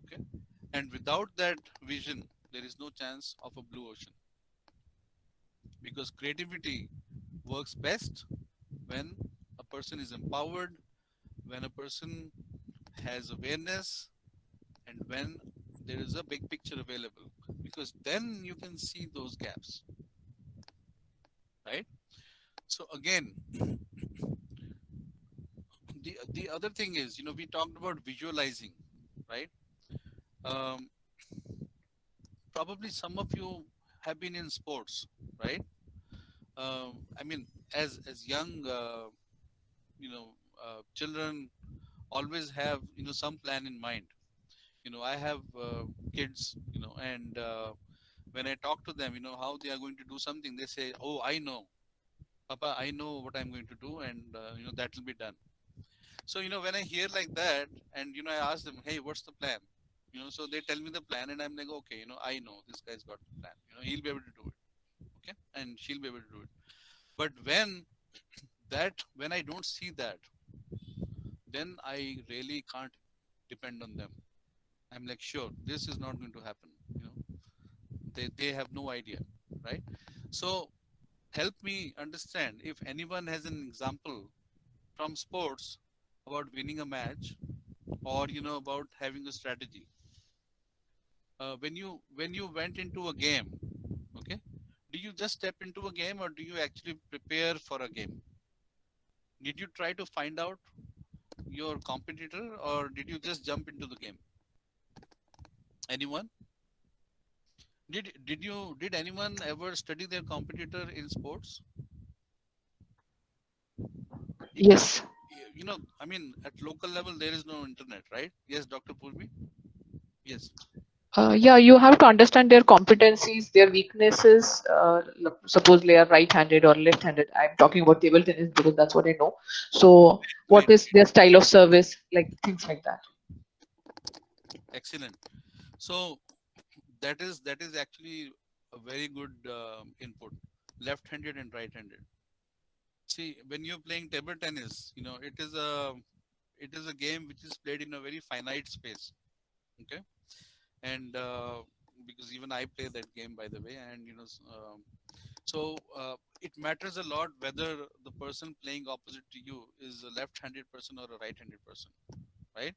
Okay. And without that vision, there is no chance of a blue ocean. Because creativity works best when a person is empowered, when a person has awareness, and when there is a big picture available. Because then you can see those gaps. Right? So again, the other thing is, we talked about visualizing, right? Um, Probably some of you have been in sports, right? I mean, as young, children always have, some plan in mind. I have kids, and when I talk to them, how they are going to do something, they say, "Oh, I know, Papa, I know what I'm going to do, and that will be done." So, when I hear like that, and I ask them, "Hey, what's the plan?" So they tell me the plan, and I'm like, "Okay, I know this guy's got the plan. He'll be able to do it, okay, and she'll be able to do it." But when I don't see that, then I really can't depend on them. I'm like, sure, this is not going to happen. They have no idea. right? So help me understand if anyone has an example from sports about winning a match, or about having a strategy. When you went into a game, okay, do you just step into a game, or do you actually prepare for a game? Did you try to find out your competitor, or did you just jump into the game? Anyone? Did anyone ever study their competitor in sports? Yes. I mean, at local level there is no internet, right? Yes, Dr. Purvi. Yes. Yeah, you have to understand their competencies, their weaknesses. Suppose they are right-handed or left-handed. I'm talking about table tennis because that's what I know. So, what Great. is their style of service? Like things like that. Excellent. So that is actually a very good input. Left-handed and right-handed. See, when you're playing table tennis, it is a game which is played in a very finite space. Okay, and because even I play that game, by the way, and so it matters a lot whether the person playing opposite to you is a left-handed person or a right-handed person, right?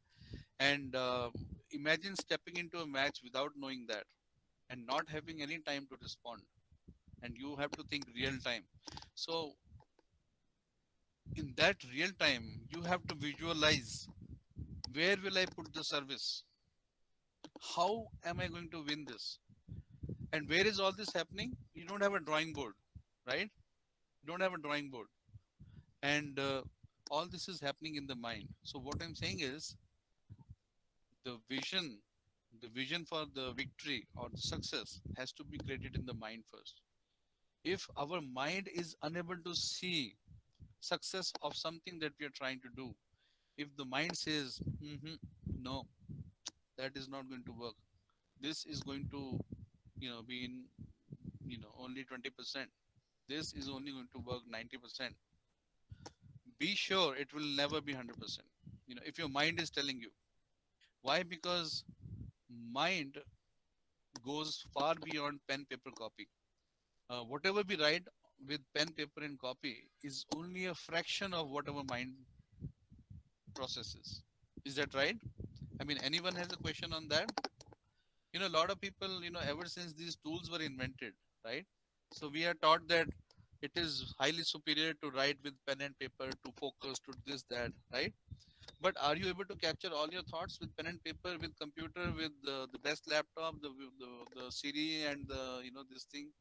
And imagine stepping into a match without knowing that, and not having any time to respond, and you have to think real time. So in that real time, you have to visualize, where will I put the service, how am I going to win this, and where is all this happening? You don't have a drawing board, right? You don't have a drawing board, and all this is happening in the mind. So what I'm saying is, the vision the vision for the victory or the success has to be created in the mind first. If our mind is unable to see success of something that we are trying to do, if the mind says, no, that is not going to work, this is going to be in only 20%, this is only going to work 90%, be sure it will never be 100%. If your mind is telling you. Why? Because mind goes far beyond pen, paper, copy. Whatever we write with pen, paper, and copy is only a fraction of what our mind processes. Is that right? I mean, anyone has a question on that? A lot of people, ever since these tools were invented, right? So we are taught that it is highly superior to write with pen and paper, to focus, to this, that, right? But are you able to capture all your thoughts with pen and paper, with computer, with the best laptop, the Siri, and the this thing,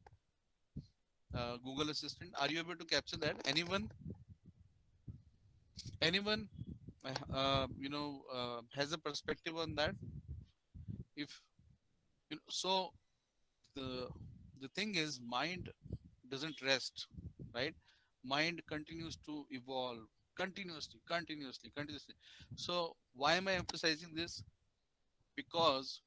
Google Assistant? Are you able to capture that? Anyone has a perspective on that? If so, the the thing is, mind doesn't rest, right? Mind continues to evolve continuously. So why am I emphasizing this? Because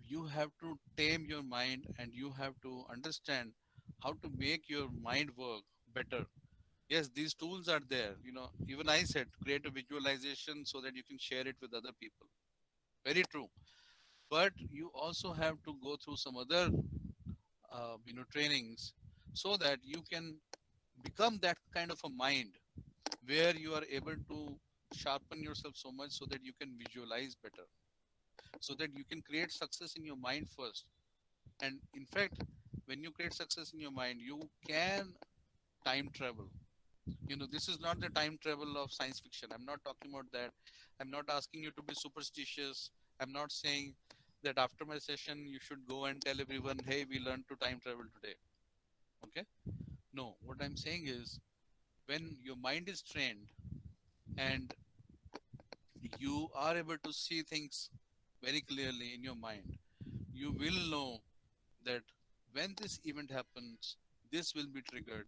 you have to tame your mind, and you have to understand how to make your mind work better. Yes, these tools are there. Even I said, create a visualization so that you can share it with other people. Very true. But you also have to go through some other trainings, so that you can become that kind of a mind, where you are able to sharpen yourself so much so that you can visualize better, so that you can create success in your mind first. And in fact, when you create success in your mind, you can time travel. This is not the time travel of science fiction. I'm not talking about that. I'm not asking you to be superstitious. I'm not saying that after my session you should go and tell everyone, hey, we learned to time travel today. Okay? No, what I'm saying is, when your mind is trained, and you are able to see things very clearly in your mind, you will know that when this event happens, this will be triggered,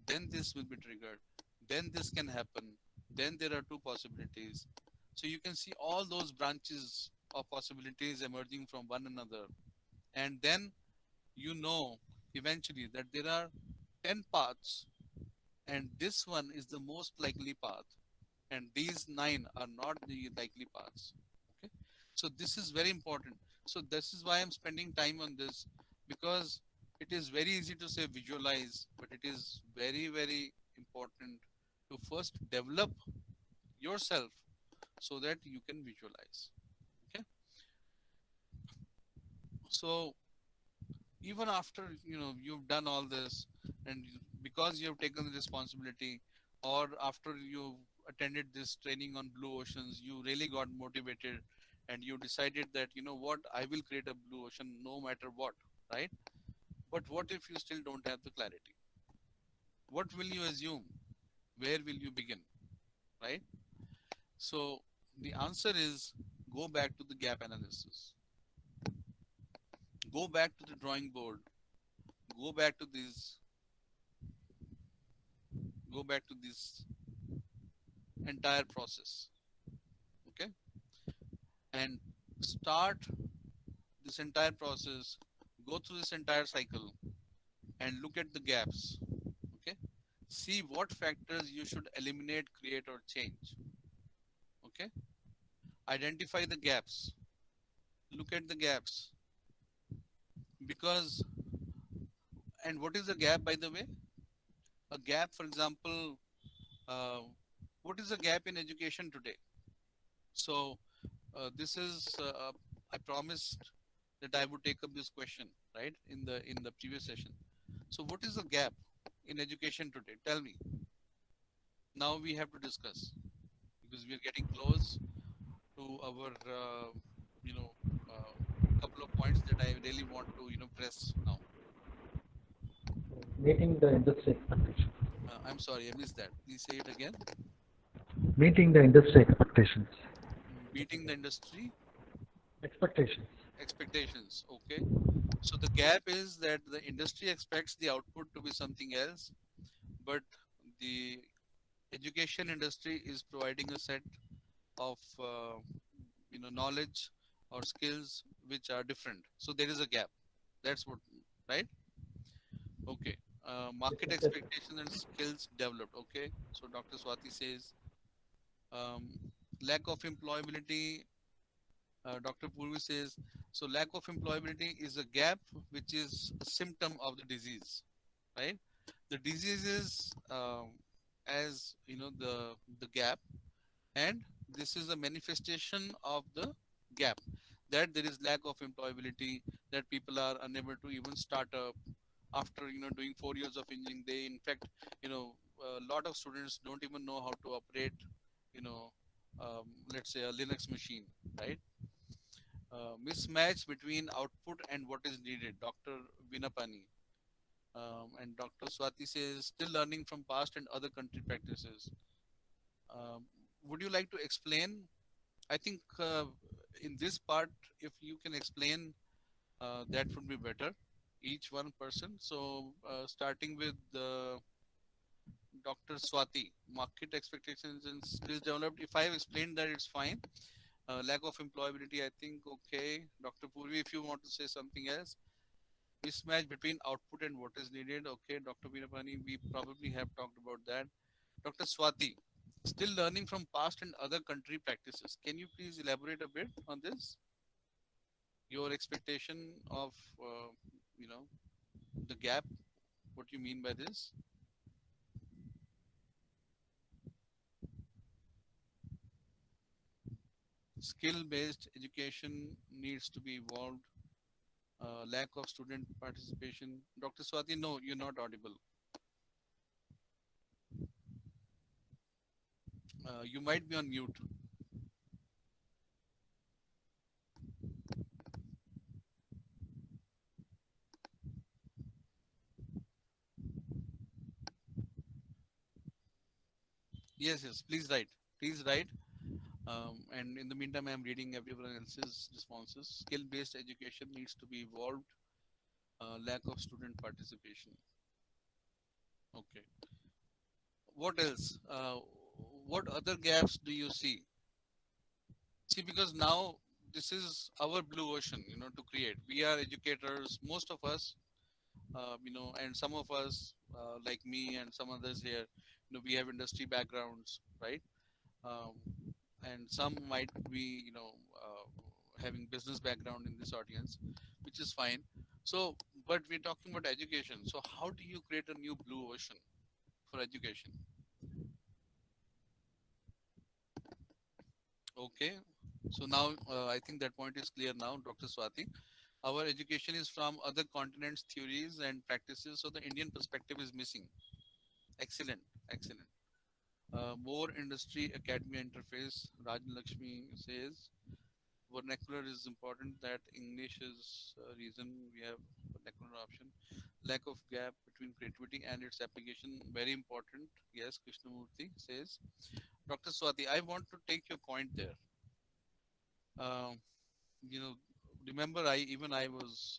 then this will be triggered, then this can happen, then there are two possibilities. So you can see all those branches of possibilities emerging from one another. And then eventually that there are 10 paths, and this one is the most likely path, and these 9 are not the likely paths. Okay, so this is very important. So this is why I'm spending time on this, because It is very easy to say visualize, but it is very, very important to first develop yourself so that you can visualize. Okay. So even after you've done all this, and because you have taken the responsibility, or after you attended this training on blue oceans, you really got motivated, and you decided that what, I will create a blue ocean no matter what, right? But what if you still don't have the clarity? What will you assume? Where will you begin, right? So the answer is, go back to the gap analysis, go back to the drawing board, go back to these go back to this entire process, okay, and start this entire process, go through this entire cycle, and look at the gaps, okay, see what factors you should eliminate, create, or change, okay, identify the gaps, look at the gaps, because, and what is a gap, by the way? A gap, for example, uh, what is a gap in education today? So this is I promised that I would take up this question, right, in the previous session. So what is the gap in education today? Tell me. Now we have to discuss, because we are getting close to our you know couple of points that I really want to press now. Meeting the industry expectations. I'm sorry, I missed that. Please say it again. Meeting the industry expectations. Beating the industry Expectations. expectations. Okay. So the gap is that the industry expects the output to be something else, but the education industry is providing a set of knowledge or skills which are different. So there is a gap. That's what, right? Okay. Market Yes. expectations and skills developed. Okay. So Dr. Swati says um, lack of employability. Dr. Purvi says, so lack of employability is a gap which is a symptom of the disease, right? The disease is as the gap, and this is a manifestation of the gap, that there is lack of employability, that people are unable to even start up after doing 4 years of engineering. They, in fact, a lot of students don't even know how to operate, you know, let's say a Linux machine, right? Mismatch between output and what is needed. Dr. Vinapani and Dr. Swati says, still learning from past and other country practices. Um, would you like to explain? I think in this part, if you can explain, that would be better. Each one person. So starting with Dr. Swati, market expectations and skills developed. If I have explained that, it's fine. Lack of employability, I think, okay. Dr. Purvi, if you want to say something else. Mismatch between output and what is needed, okay. Dr. Veerapani, we probably have talked about that. Dr. Swati, still learning from past and other country practices. Can you please elaborate a bit on this? Your expectation of, you know, the gap, what you mean by this? Skill-based education needs to be evolved. Lack of student participation. Dr. Swati, no, you're not audible. You might be on mute. Yes, yes, please write. Please write. And in the meantime, I'm reading everyone else's responses. Skill-based education needs to be evolved. Lack of student participation. Okay. What else? What other gaps do you see? See, because now this is our blue ocean, to create. We are educators, most of us, and some of us, like me and some others here, we have industry backgrounds, right? Um, and some might be, having business background in this audience, which is fine. So but we're talking about education. So how do you create a new blue ocean for education? Okay. So now I think that point is clear now, Dr. Swati. Our education is from other continents, theories and practices. So the Indian perspective is missing. Excellent. Excellent. More industry academy interface. Rajan Lakshmi says vernacular is important. That English is reason we have vernacular option. Lack of gap between creativity and its application very important. Yes, Krishnamurthy says. Dr. Swati, I want to take your point there. Um, you know, remember I was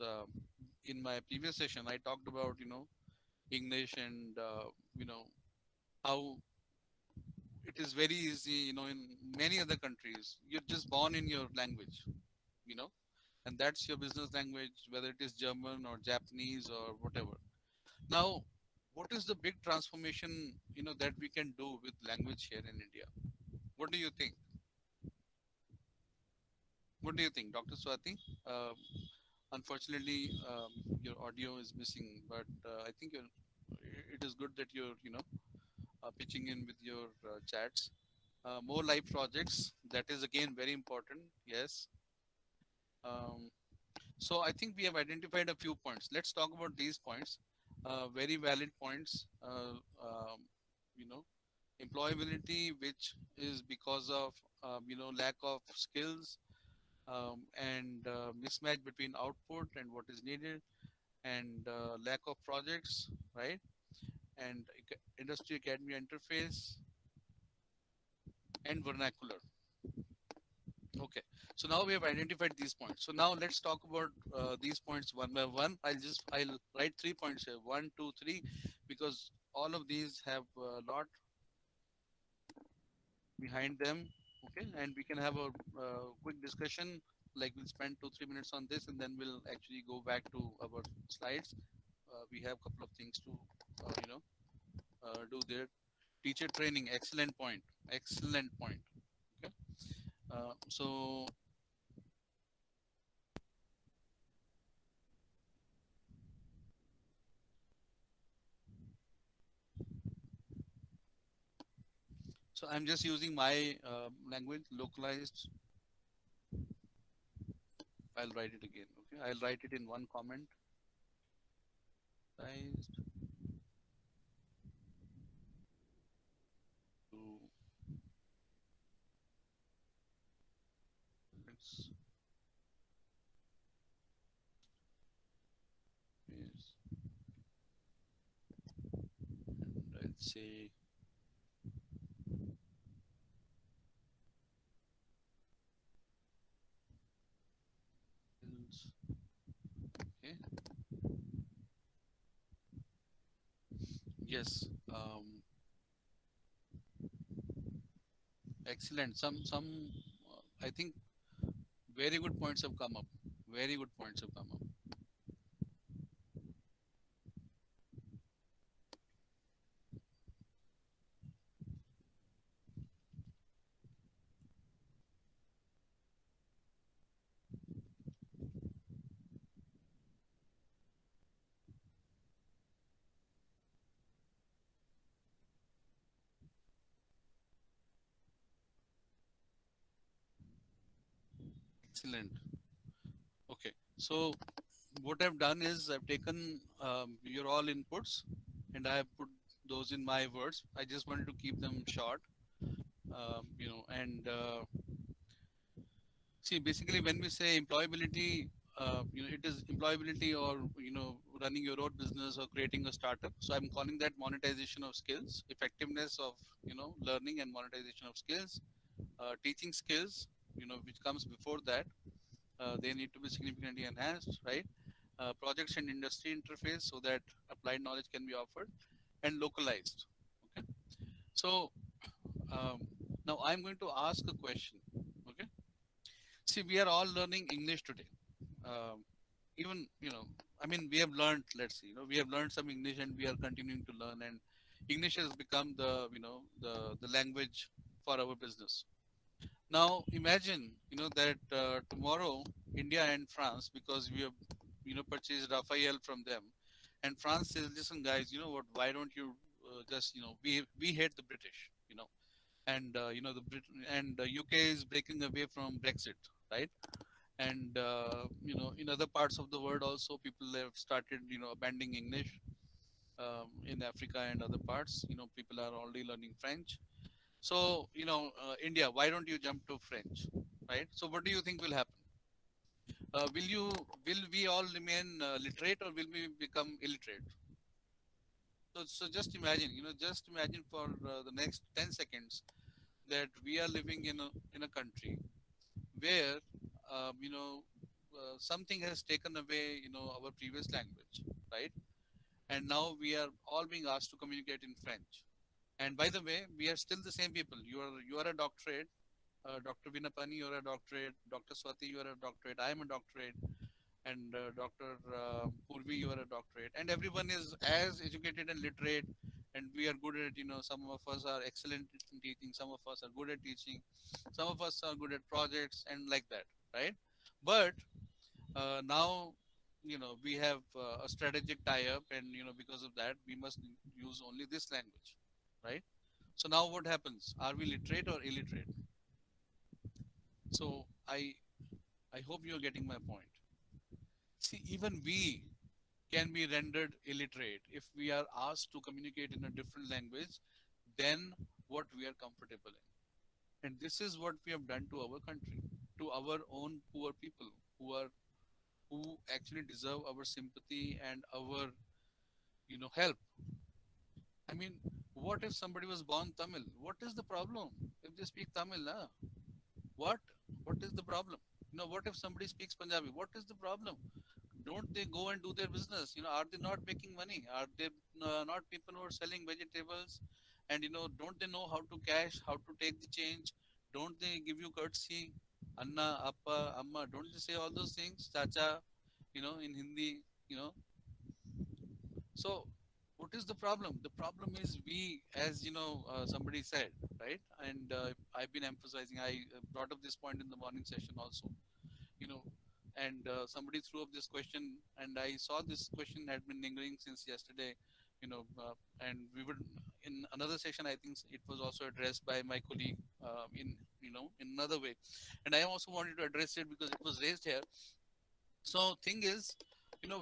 in my previous session I talked about English and how it is very easy in many other countries you're just born in your language you know and that's your business language, whether it is German or Japanese or whatever. Now, what is the big transformation that we can do with language here in India? What do you think? What do you think, Dr. Swati? uh, Unfortunately, your audio is missing, but I think it is good that you're pitching in with your chats. More live projects, that is again very important. Yes. um, so I think we have identified a few points. Let's talk about these points. Very valid points. You know Employability, which is because of lack of skills, and mismatch between output and what is needed, and lack of projects, right? And industry academy interface and vernacular. Okay, so now we have identified these points. So now let's talk about these points one by one. I'll write 3 points here, 1, 2, 3, because all of these have a lot behind them. Okay, and we can have a quick discussion. Like we'll spend 2, 3 minutes on this, and then we'll actually go back to our slides. We have a couple of things to do there. Teacher training, excellent point. Excellent point. Okay, so I'm just using my language localized. I'll write it again. Okay, I'll write it in one comment. Localized to yes, yes, and I'll say skills. Okay. Yes. Excellent. I think very good points have come up. Very good points have come up. Excellent. Okay. So what I've done is I've taken your all inputs and I have put those in my words. I just wanted to keep them short. And see, basically, when we say employability, it is employability or running your own business or creating a startup. So I'm calling that monetization of skills, effectiveness of learning and monetization of skills, teaching skills, which comes before that. They need to be significantly enhanced, right? Projects and industry interface so that applied knowledge can be offered and localized. Okay, so um, now I'm going to ask a question. Okay, see, we are all learning English today. Um, Even I mean, we have learned. Let's see, we have learned some English, and we are continuing to learn. And English has become the language for our business. Now imagine that tomorrow India and France, because we have purchased Raphael from them, and France says, listen, guys, you know what? Why don't you just, we hate the British, and the UK is breaking away from Brexit, right? And in other parts of the world also, people have started, abandoning English. In Africa and other parts, people are already learning French. So, India, why don't you jump to French, right? So, what do you think will happen? Will we all remain literate, or will we become illiterate? So just imagine for the next 10 seconds that we are living in a country where, something has taken away, our previous language, right? And now we are all being asked to communicate in French. And by the way, we are still the same people. You are a doctorate. Dr. Vinapani, you're a doctorate. Dr. Swati, you are a doctorate. I am a doctorate. And Dr. Purvi, you are a doctorate. And everyone is as educated and literate. And we are good at, some of us are excellent in teaching. Some of us are good at teaching. Some of us are good at projects and like that, right? But now, we have a strategic tie-up, and, because of that, we must use only this language, right? So now what happens? Are we literate or illiterate? So I hope you're getting my point. See, even we can be rendered illiterate if we are asked to communicate in a different language than what we are comfortable in. And this is what we have done to our country, to our own poor people who actually deserve our sympathy and our, help. I mean, what if somebody was born Tamil? What is the problem if they speak Tamil? What? What is the problem? What if somebody speaks Punjabi? What is the problem? Don't they go and do their business? Are they not making money? Are they not people who are selling vegetables? And don't they know how to cash, how to take the change? Don't they give you courtesy? Anna, Appa, Amma, don't they say all those things? Chacha, in Hindi, you know. So, what is the problem? The problem is we, as somebody said, right? And I've been emphasizing. I brought up this point in the morning session also. You know, and somebody threw up this question, and I saw this question had been lingering since yesterday. And we would in another session. I think it was also addressed by my colleague in another way, and I also wanted to address it because it was raised here. So, thing is,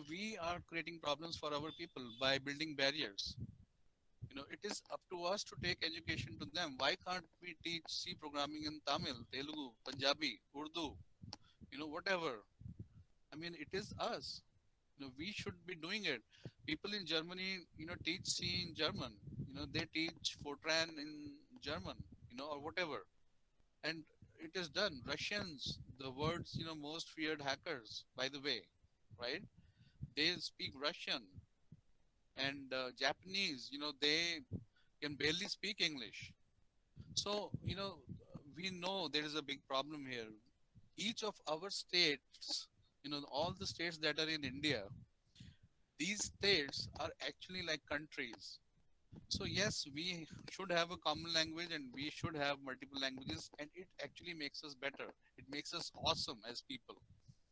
we are creating problems for our people by building barriers. It is up to us to take education to them. Why can't we teach C programming in Tamil, Telugu, Punjabi, Urdu, whatever? I mean, it is us. We should be doing it. People in Germany, teach C in German. They teach Fortran in German, or whatever. And it is done. Russians, the world's, most feared hackers, by the way, right? They speak Russian. And Japanese, they can barely speak English. So, we know there is a big problem here. Each of our states, all the states that are in India, these states are actually like countries. So yes, we should have a common language and we should have multiple languages, and it actually makes us better. It makes us awesome as people.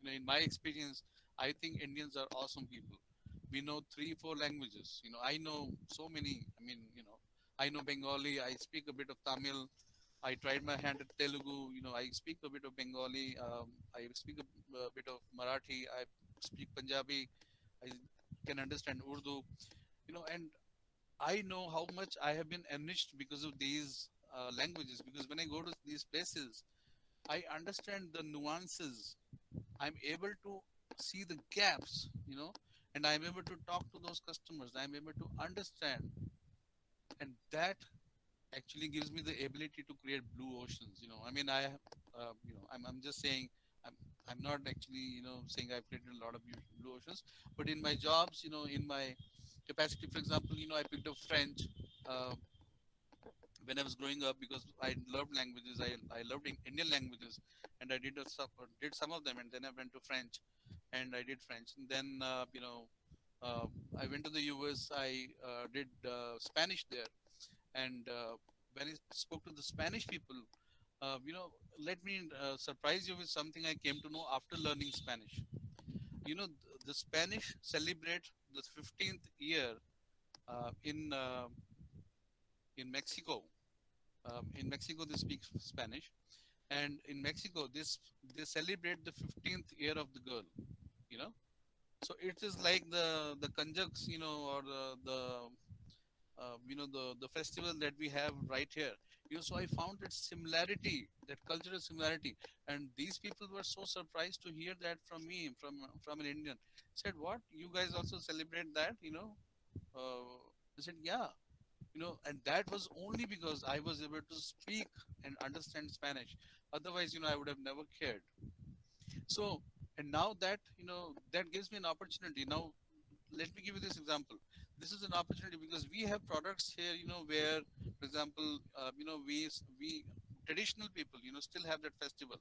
In my experience, I think Indians are awesome people. We know 3, 4 languages. I know so many. I mean, I know Bengali. I speak a bit of Tamil. I tried my hand at Telugu. I speak a bit of Bengali. I speak a bit of Marathi. I speak Punjabi. I can understand Urdu. And I know how much I have been enriched because of these languages. Because when I go to these places, I understand the nuances. I'm able to see the gaps, and I'm able to talk to those customers. I'm able to understand, and that actually gives me the ability to create blue oceans. I mean, I'm just saying, I'm, I'm not actually, saying I've created a lot of blue oceans, but in my jobs, in my capacity, for example, I picked up French uh, when I was growing up because I loved languages. I loved Indian languages, and I did some of them, and then I went to French, and I did French, and then uh, I went to the US. I did Spanish there, and when I spoke to the Spanish people, let me surprise you with something I came to know after learning Spanish. the Spanish celebrate the 15th year uh, in uh, in Mexico. In Mexico, they speak Spanish, and in Mexico, this they celebrate the 15th year of the girl. You know, so it is like the Kanjaks, or the festival that we have right here. So I found that similarity, that cultural similarity, and these people were so surprised to hear that from me, from an Indian. Said, what, you guys also celebrate that? I said, yeah. And that was only because I was able to speak and understand Spanish. Otherwise, I would have never cared. So, and now that, that gives me an opportunity. Now, let me give you this example. This is an opportunity because we have products here, where, for example, we traditional people, still have that festival,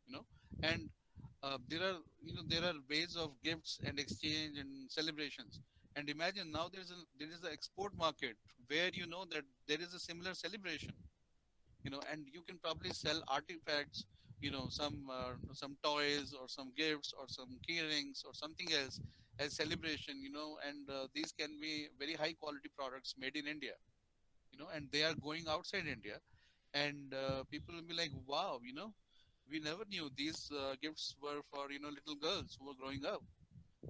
you know, and there are ways of gifts and exchange and celebrations. And imagine now there is an export market where that there is a similar celebration, and you can probably sell artifacts, some toys or some gifts or some key rings or something else as celebration, and these can be very high quality products made in India, and they are going outside India, and people will be like, wow, we never knew these gifts were for little girls who were growing up,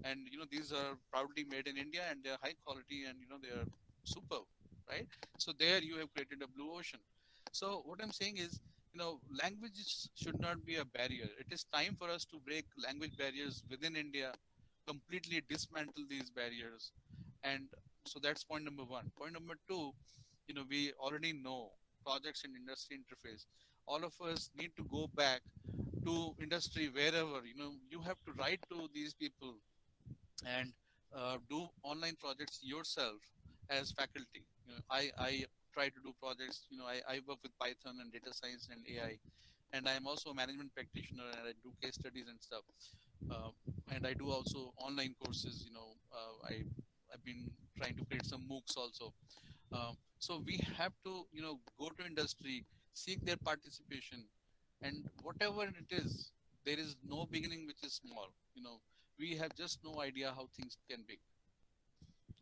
and these are proudly made in India, and they're high quality, and they are superb, right? So there you have created a blue ocean. So what I'm saying is, languages should not be a barrier. It is time for us to break language barriers within India, completely dismantle these barriers. And so that's point number one. Point number two, we already know projects and industry interface. All of us need to go back to industry wherever, you have to write to these people and do online projects yourself as faculty. I try to do projects. I work with Python and data science and AI, and I'm also a management practitioner, and I do case studies and stuff. Uh, and I do also online courses. I've been trying to create some MOOCs also. So we have to, go to industry, seek their participation, and whatever it is, there is no beginning which is small. We have just no idea how things can be.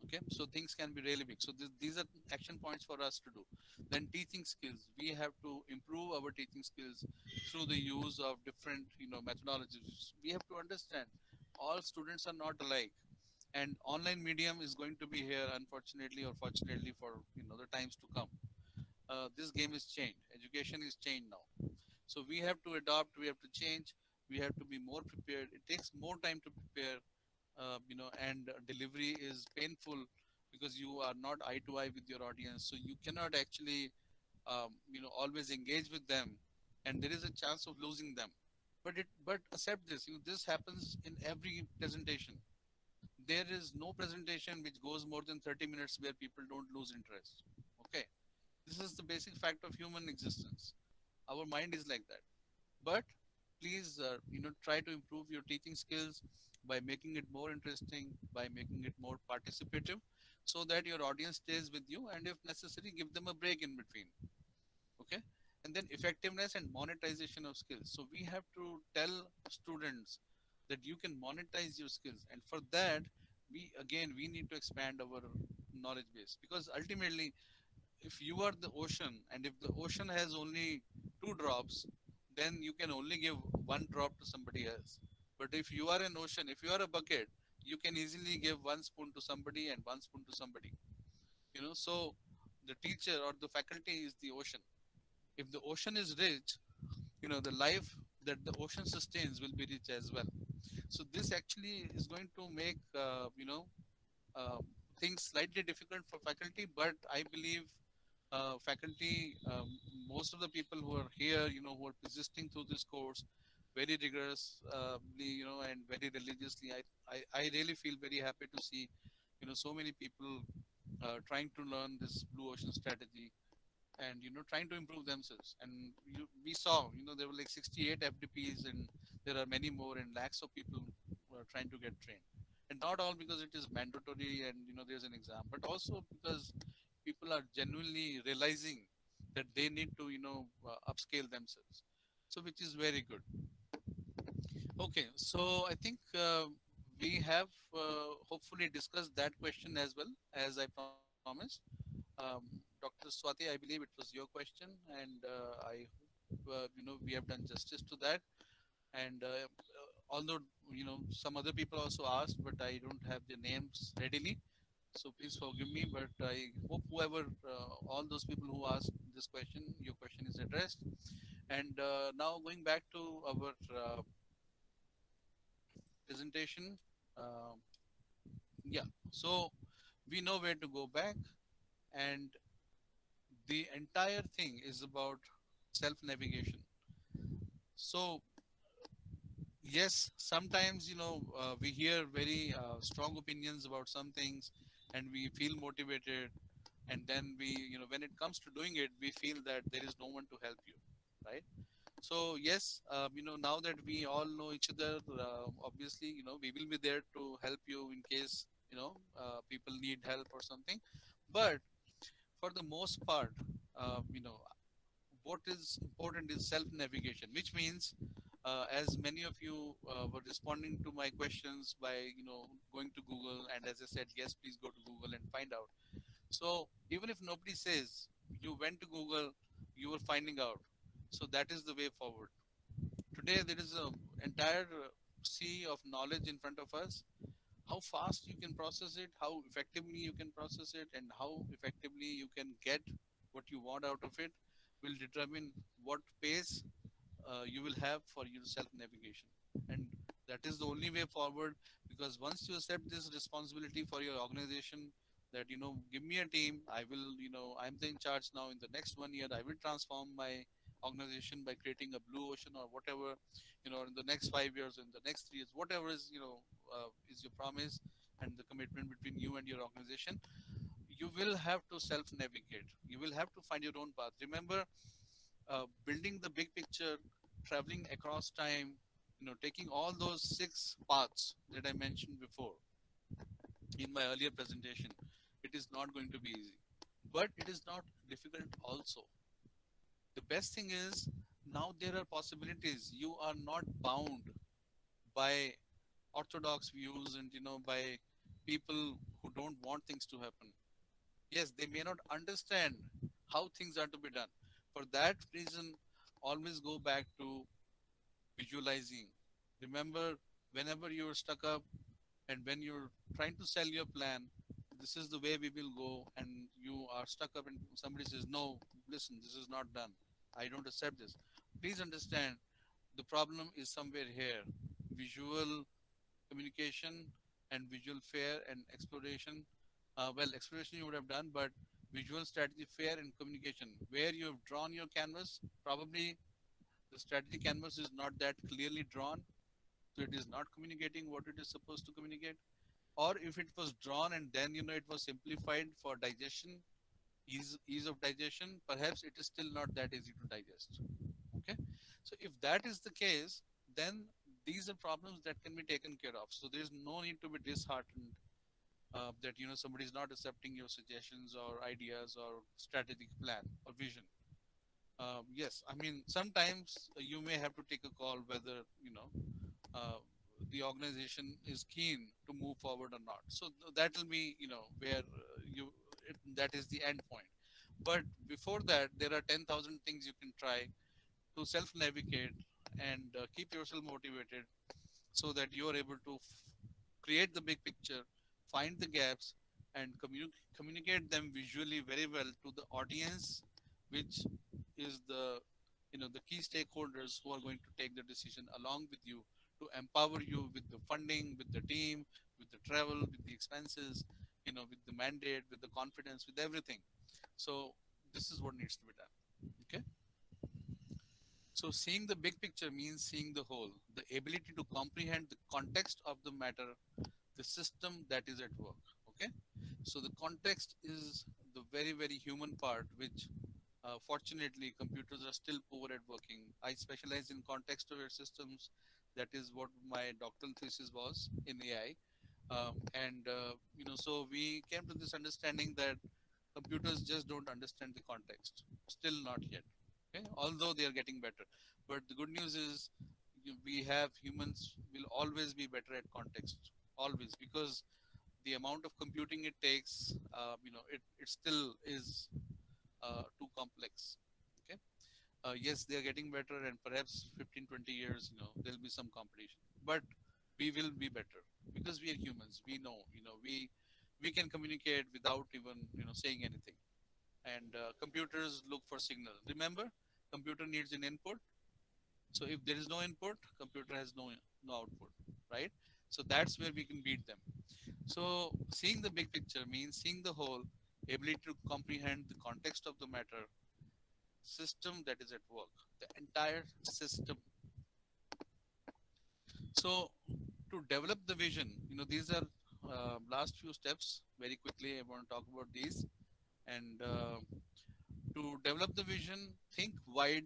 Okay, so things can be really big. So these are action points for us to do. Then teaching skills, we have to improve our teaching skills through the use of different, methodologies. We have to understand all students are not alike, and online medium is going to be here, unfortunately or fortunately, for the times to come. This game is changed. Education is changed now. So we have to adopt. We have to change. We have to be more prepared. It takes more time to prepare, and delivery is painful because you are not eye to eye with your audience. So you cannot actually, always engage with them, and there is a chance of losing them. But accept this. This happens in every presentation. There is no presentation which goes more than 30 minutes where people don't lose interest. Okay, this is the basic fact of human existence. Our mind is like that. But please, try to improve your teaching skills by making it more interesting, by making it more participative, so that your audience stays with you, and if necessary, give them a break in between. Okay, and then effectiveness and monetization of skills. So we have to tell students that you can monetize your skills, and for that, we need to expand our knowledge base, because ultimately, if you are the ocean, and if the ocean has only two drops, then you can only give one drop to somebody else. But if you are an ocean, if you are a bucket, you can easily give one spoon to somebody and one spoon to somebody. So the teacher or the faculty is the ocean. If the ocean is rich, the life that the ocean sustains will be rich as well. So this actually is going to make uh, things slightly difficult for faculty, but I believe faculty, most of the people who are here, who are persisting through this course very rigorously, and very religiously, I really feel very happy to see, so many people trying to learn this blue ocean strategy, and trying to improve themselves. And we saw, there were like 68 FDPs, and there are many more, and lakhs of people who are trying to get trained. And not all because it is mandatory and there's an exam, but also because people are genuinely realizing that they need to upscale themselves. So which is very good. Okay, so I think we have hopefully discussed that question as well as I promised. Dr. Swati, I believe it was your question, and I hope we have done justice to that. And although some other people also asked, but I don't have their names readily, so please forgive me. But I hope whoever, all those people who asked this question, your question is addressed. And now going back to our presentation. Uh, yeah, so we know where to go back, and the entire thing is about self navigation. So yes, sometimes we hear very strong opinions about some things, and we feel motivated, and then we when it comes to doing it, we feel that there is no one to help you, right? So yes, now that we all know each other, obviously we will be there to help you in case people need help or something. But for the most part, what is important is self navigation, which means as many of you were responding to my questions by going to Google, and as I said, yes, please go to Google and find out. So even if nobody says you went to Google, you were finding out. So that is the way forward. Today there is a entire sea of knowledge in front of us. How fast you can process it, how effectively you can process it, and how effectively you can get what you want out of it will determine what pace you will have for your self navigation. And that is the only way forward, because once you accept this responsibility for your organization, that give me a team, I will I'm the in charge now. In the next 1 year I will transform my organization by creating a blue ocean or whatever, in the next 5 years, in the next 3 years, whatever is your promise and the commitment between you and your organization. You will have to self navigate, you will have to find your own path. Remember, building the big picture, traveling across time, taking all those 6 paths that I mentioned before in my earlier presentation. It is not going to be easy, but it is not difficult also. The best thing is, now there are possibilities. You are not bound by orthodox views and by people who don't want things to happen. Yes, they may not understand how things are to be done. For that reason, always go back to visualizing. Remember, whenever you're stuck up and when you're trying to sell your plan, this is the way we will go, and you are stuck up, and somebody says, no, listen, this is not done. I don't accept this. Please understand, the problem is somewhere here. Visual communication and visual fair and exploration. Well, exploration you would have done, but visual strategy, fair, and communication. Where you have drawn your canvas, probably the strategy canvas is not that clearly drawn, so it is not communicating what it is supposed to communicate. Or if it was drawn and then it was simplified for digestion, ease of digestion, perhaps it is still not that easy to digest. Okay, so if that is the case, then these are problems that can be taken care of. So there is no need to be disheartened that somebody is not accepting your suggestions or ideas or strategic plan or vision. Yes, I mean, sometimes you may have to take a call whether uh, the organization is keen to move forward or not. So that will be where that is the end point. But before that, there are 10,000 things you can try to self navigate and keep yourself motivated, so that you are able to create the big picture, find the gaps, and communicate them visually very well to the audience, which is the key stakeholders who are going to take the decision along with you, to empower you with the funding, with the team, with the travel, with the expenses, with the mandate, with the confidence, with everything. So this is what needs to be done. Okay. So seeing the big picture means seeing the whole, the ability to comprehend the context of the matter, the system that is at work. Okay. So the context is the very, very human part, which fortunately computers are still poor at working. I specialize in context aware systems. That is what my doctoral thesis was in AI. And so we came to this understanding that computers just don't understand the context, still not yet. Okay, although they are getting better. But the good news is we have humans will always be better at context. always, because the amount of computing it takes, it still is too complex. Okay. Yes, they are getting better, and perhaps 15, 20 years, there'll be some competition, but we will be better because we are humans. We know, we can communicate without even, saying anything. And computers look for signal. Remember, computer needs an input. So if there is no input, computer has no output, right? So that's where we can beat them. So seeing the big picture means seeing the whole, ability to comprehend the context of the matter, system that is at work, the entire system. So to develop the vision, these are last few steps. Very quickly, I want to talk about these. And to develop the vision, think wide,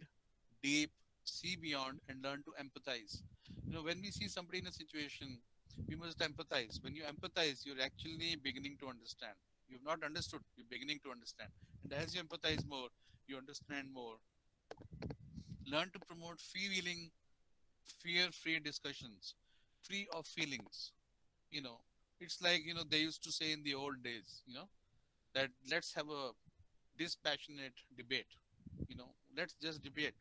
deep, see beyond, and learn to empathize. When we see somebody in a situation, we must empathize. When you empathize, you're actually beginning to understand. You've not understood, you're beginning to understand. And as you empathize more, you understand more. Learn to promote fear-free discussions, free of feelings. You know, it's like, they used to say in the old days, that let's have a dispassionate debate. Let's just debate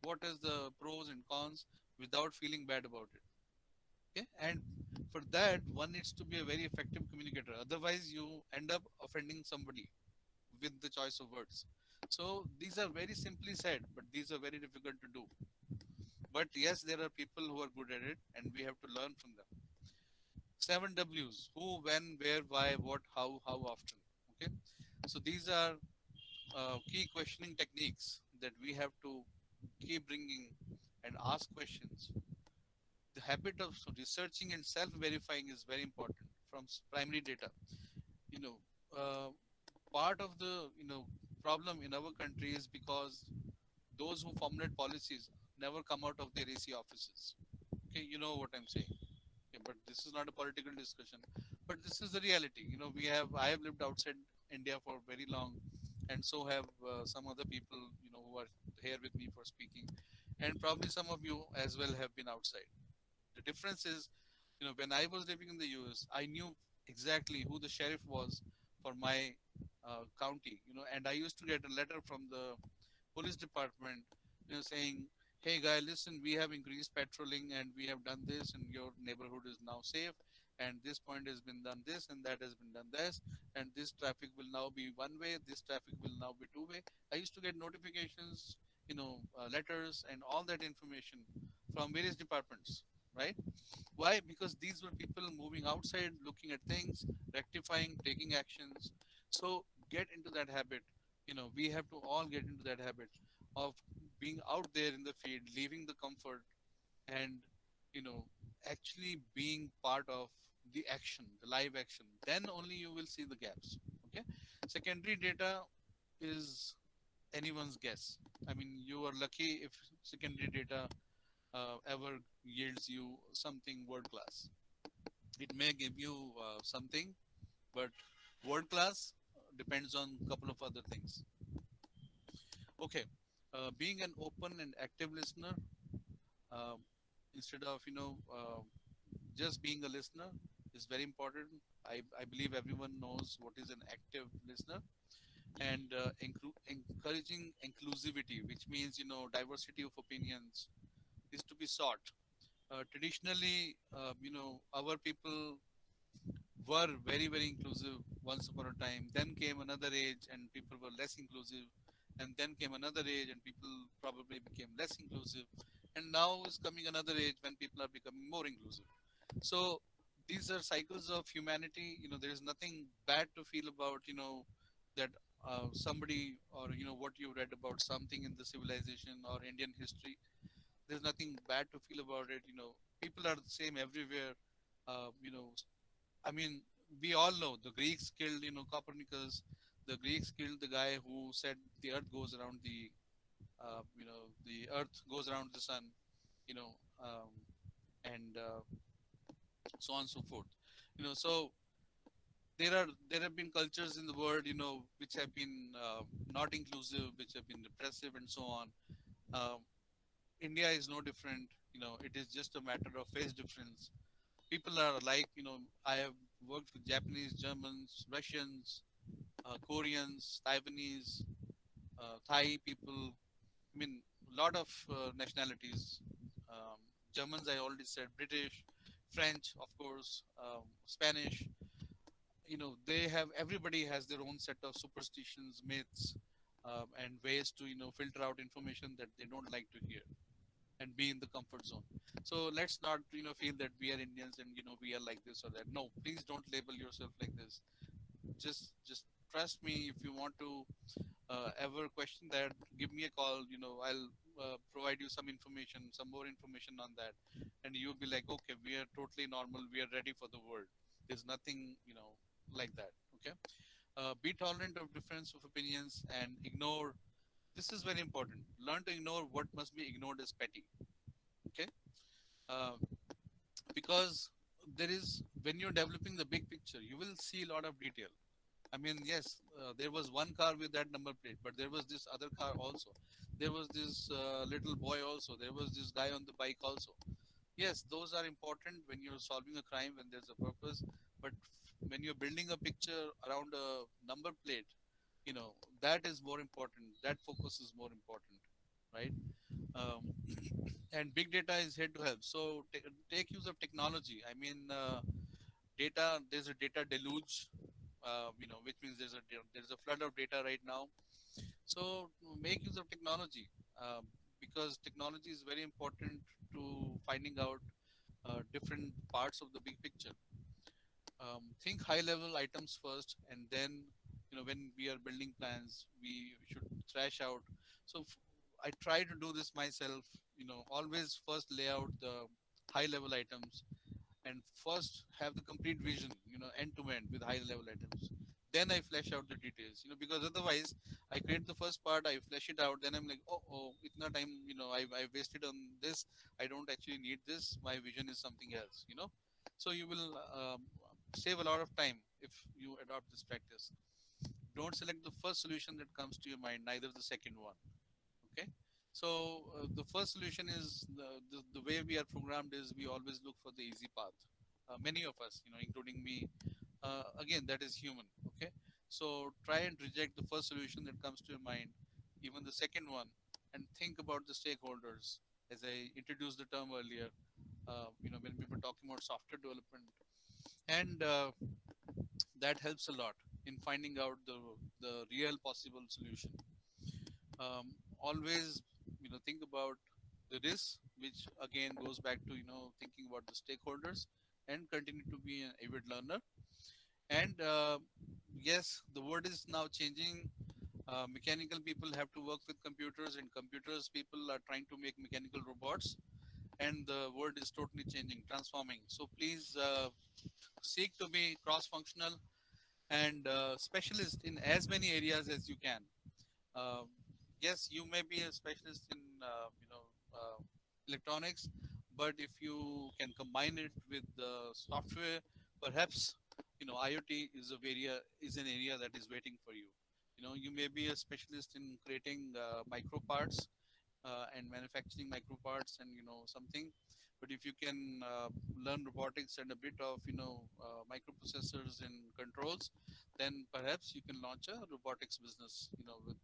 what is the pros and cons without feeling bad about it. Okay. And for that, one needs to be a very effective communicator. Otherwise, you end up offending somebody with the choice of words. So these are very simply said, but these are very difficult to do. But yes, there are people who are good at it, and we have to learn from them. 7 W's: who, when, where, why, what, how often. Okay. So these are key questioning techniques that we have to keep bringing and ask questions. The habit of researching and self-verifying is very important from primary data. You know, uh, Part of the problem in our country is because those who formulate policies never come out of their AC offices. Okay, you know what I'm saying. Okay, but this is not a political discussion. But this is the reality. I have lived outside India for very long, and so have some other people, who are here with me for speaking, and probably some of you as well have been outside. The difference is, when I was living in the US, I knew exactly who the sheriff was for my county, and I used to get a letter from the police department, saying, "Hey, guy, listen, we have increased patrolling and we have done this, and your neighborhood is now safe. And this point has been done this, and that has been done this, and this traffic will now be one way. This traffic will now be two way." I used to get notifications, letters, and all that information from various departments, right? Why? Because these were people moving outside, looking at things, rectifying, taking actions. So get into that habit. We have to all get into that habit of being out there in the field, leaving the comfort, and you know, actually being part of the action, the live action. Then only you will see the gaps. Okay. Secondary data is anyone's guess. I mean, you are lucky if secondary data ever yields you something world class. It may give you something, but world class depends on a couple of other things. Okay, being an open and active listener, uh, instead of just being a listener, is very important. I believe everyone knows what is an active listener. And encouraging inclusivity, which means diversity of opinions is to be sought. Traditionally, our people were very, very inclusive once upon a time. Then came another age and people were less inclusive. And then came another age and people probably became less inclusive. And now is coming another age when people are becoming more inclusive. So these are cycles of humanity. There is nothing bad to feel about, that somebody, or, what you read about something in the civilization or Indian history. There's nothing bad to feel about it. People are the same everywhere. Uh, you know, I mean, we all know the Greeks killed, Copernicus. The Greeks killed the guy who said the Earth goes around the Earth goes around the sun, you know, um, and so on and so forth. So there have been cultures in the world, which have been not inclusive, which have been repressive, and so on. Um, India is no different. It is just a matter of phase difference. People are like, I have worked with Japanese, Germans, Russians, Koreans, Taiwanese, Thai people. I mean, a lot of nationalities. Um, Germans, I already said, British, French, of course, Spanish. They have, everybody has their own set of superstitions, myths, and ways to, filter out information that they don't like to hear and be in the comfort zone. So let's not, feel that we are Indians and, we are like this or that. No, please don't label yourself like this. Just trust me. If you want to ever question that, give me a call. I'll provide you some information, some more information on that, and you'll be like, okay, we are totally normal. We are ready for the world. There's nothing, like that. Okay. Be tolerant of difference of opinions and ignore. This is very important. Learn to ignore what must be ignored as petty. Okay. Uh, because there is, when you're developing the big picture, you will see a lot of detail. I mean, yes, there was one car with that number plate, but there was this other car also. There was this little boy also. There was this guy on the bike also. Yes, those are important when you're solving a crime, when there's a purpose. But when you're building a picture around a number plate, that is more important. That focus is more important, right? Um, and big data is here to help. So take use of technology. I mean, data. There's a data deluge, which means there's a flood of data right now. So make use of technology, because technology is very important to finding out different parts of the big picture. Think high level items first, and then when we are building plans, we should thrash out. So I try to do this myself. Always first lay out the high level items and first have the complete vision, end to end with high level items. Then I flesh out the details, because otherwise I create the first part, I flesh it out, then I'm like, oh, itna time, I wasted on this. I don't actually need this. My vision is something else. So you will save a lot of time if you adopt this practice. Don't select the first solution that comes to your mind, neither the second one. Okay. So the first solution is the way we are programmed is we always look for the easy path. Many of us, including me, again, that is human. Okay. So try and reject the first solution that comes to your mind, even the second one, and think about the stakeholders. As I introduced the term earlier, when we were talking about software development, and that helps a lot in finding out the real possible solution. Always, think about the risk, which again goes back to thinking about the stakeholders, and continue to be an avid learner. And yes, the world is now changing. Mechanical people have to work with computers, and computers people are trying to make mechanical robots, and the world is totally changing, transforming. So please seek to be cross-functional and specialist in as many areas as you can. Um, yes, you may be a specialist in electronics, but if you can combine it with the software, perhaps IoT is an area that is waiting for you. You may be a specialist in creating micro parts and manufacturing micro parts and something. But if you can learn robotics and a bit of microprocessors and controls, then perhaps you can launch a robotics business with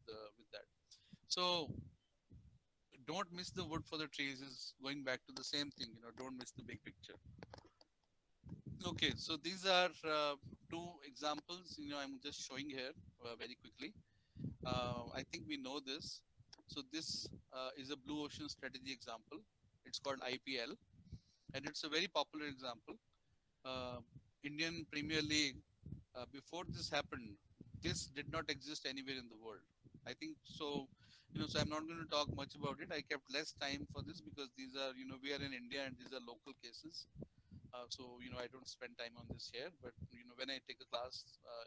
that. So don't miss the wood for the trees is going back to the same thing. Don't miss the big picture. Okay, so these are two examples. I'm just showing here very quickly. I think we know this. So this is a blue ocean strategy example. It's called IPL, and it's a very popular example. Uh, Indian Premier League. Before this happened, this did not exist anywhere in the world. I think so. So I'm not going to talk much about it. I kept less time for this because these are, we are in India and these are local cases. So I don't spend time on this here, but when I take a class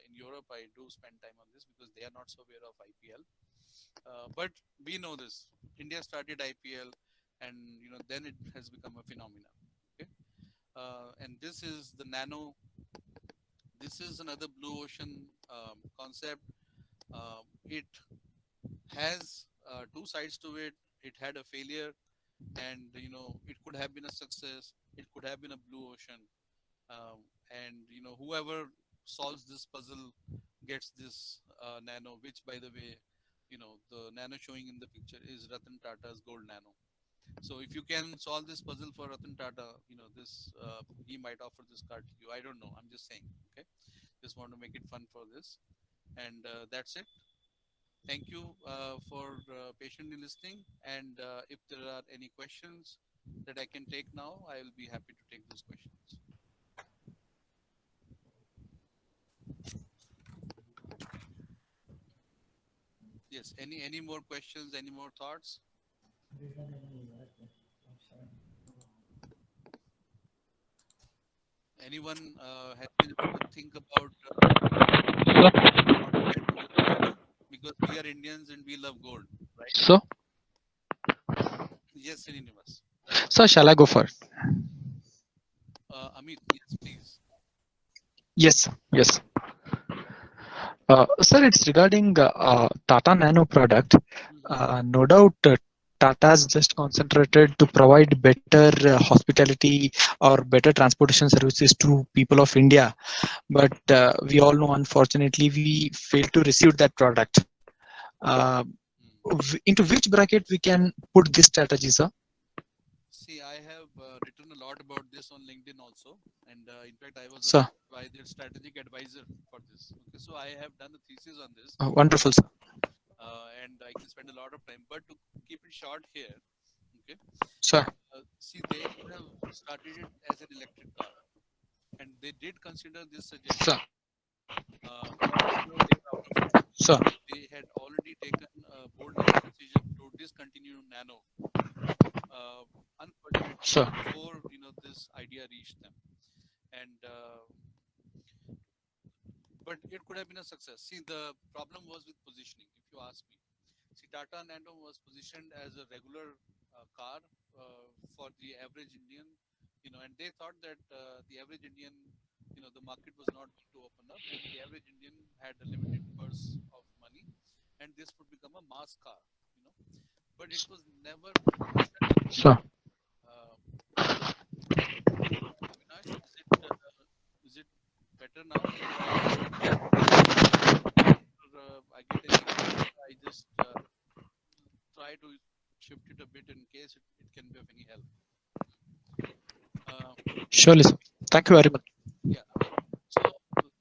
in Europe, I do spend time on this because they are not so aware of IPL. But we know this. India started IPL, and then it has become a phenomenon. Okay, and this is the nano. This is another blue ocean concept. It has two sides to it. It had a failure, and it could have been a success. It could have been a blue ocean. and whoever solves this puzzle gets this nano, which by the way, the nano showing in the picture is Ratan Tata's gold nano. So if you can solve this puzzle for Ratan Tata, this he might offer this card to you. I don't know. I'm just saying. Okay, just want to make it fun for this, and that's it. Thank you for patiently listening. And if there are any questions that I can take now, I will be happy to take those questions. Yes. Any more questions? Any more thoughts? Anyone has been able to think about how to get gold nano? Because we are Indians and we love gold, right? So, Yes, Srinivas. shall I go for it? Amit, yes, please. Yes, yes. Sir, it's regarding Tata Nano product. Mhm. No doubt, Tata's just concentrated to provide better hospitality or better transportation services to people of India. But we all know, unfortunately, we failed to receive that product. Uh, Mm. into which bracket we can put this strategy, sir? See, I have written a lot about this on LinkedIn also, and in fact, I was Sir, approached by their strategic advisor for this. Okay, so I have done a thesis on this, wonderful, sir. and I can spend a lot of time. But to keep it short here, okay, Sir, see, they have started it as an electric car, and they did consider this suggestion sir, before they were out of stock. sir, They had already taken a bold enough decision to discontinue Nano, uh, unfortunately, sir, before this idea reached them. And but it could have been a success. See, the problem was with positioning, if you ask me. See, Tata Nano was positioned as a regular car for the average Indian, and they thought that the average Indian, the market was not going to open up, and the average Indian had a limited purse of money, and this would become a mass car, you know. But it was never positioned that way. sir. Uh, Avinash, is it better now? Should I take it whenever I get any question? I just try to shift it a bit in case it can be of any help. Uh, Surely, sir. Thank you very much. yeah, yeah. So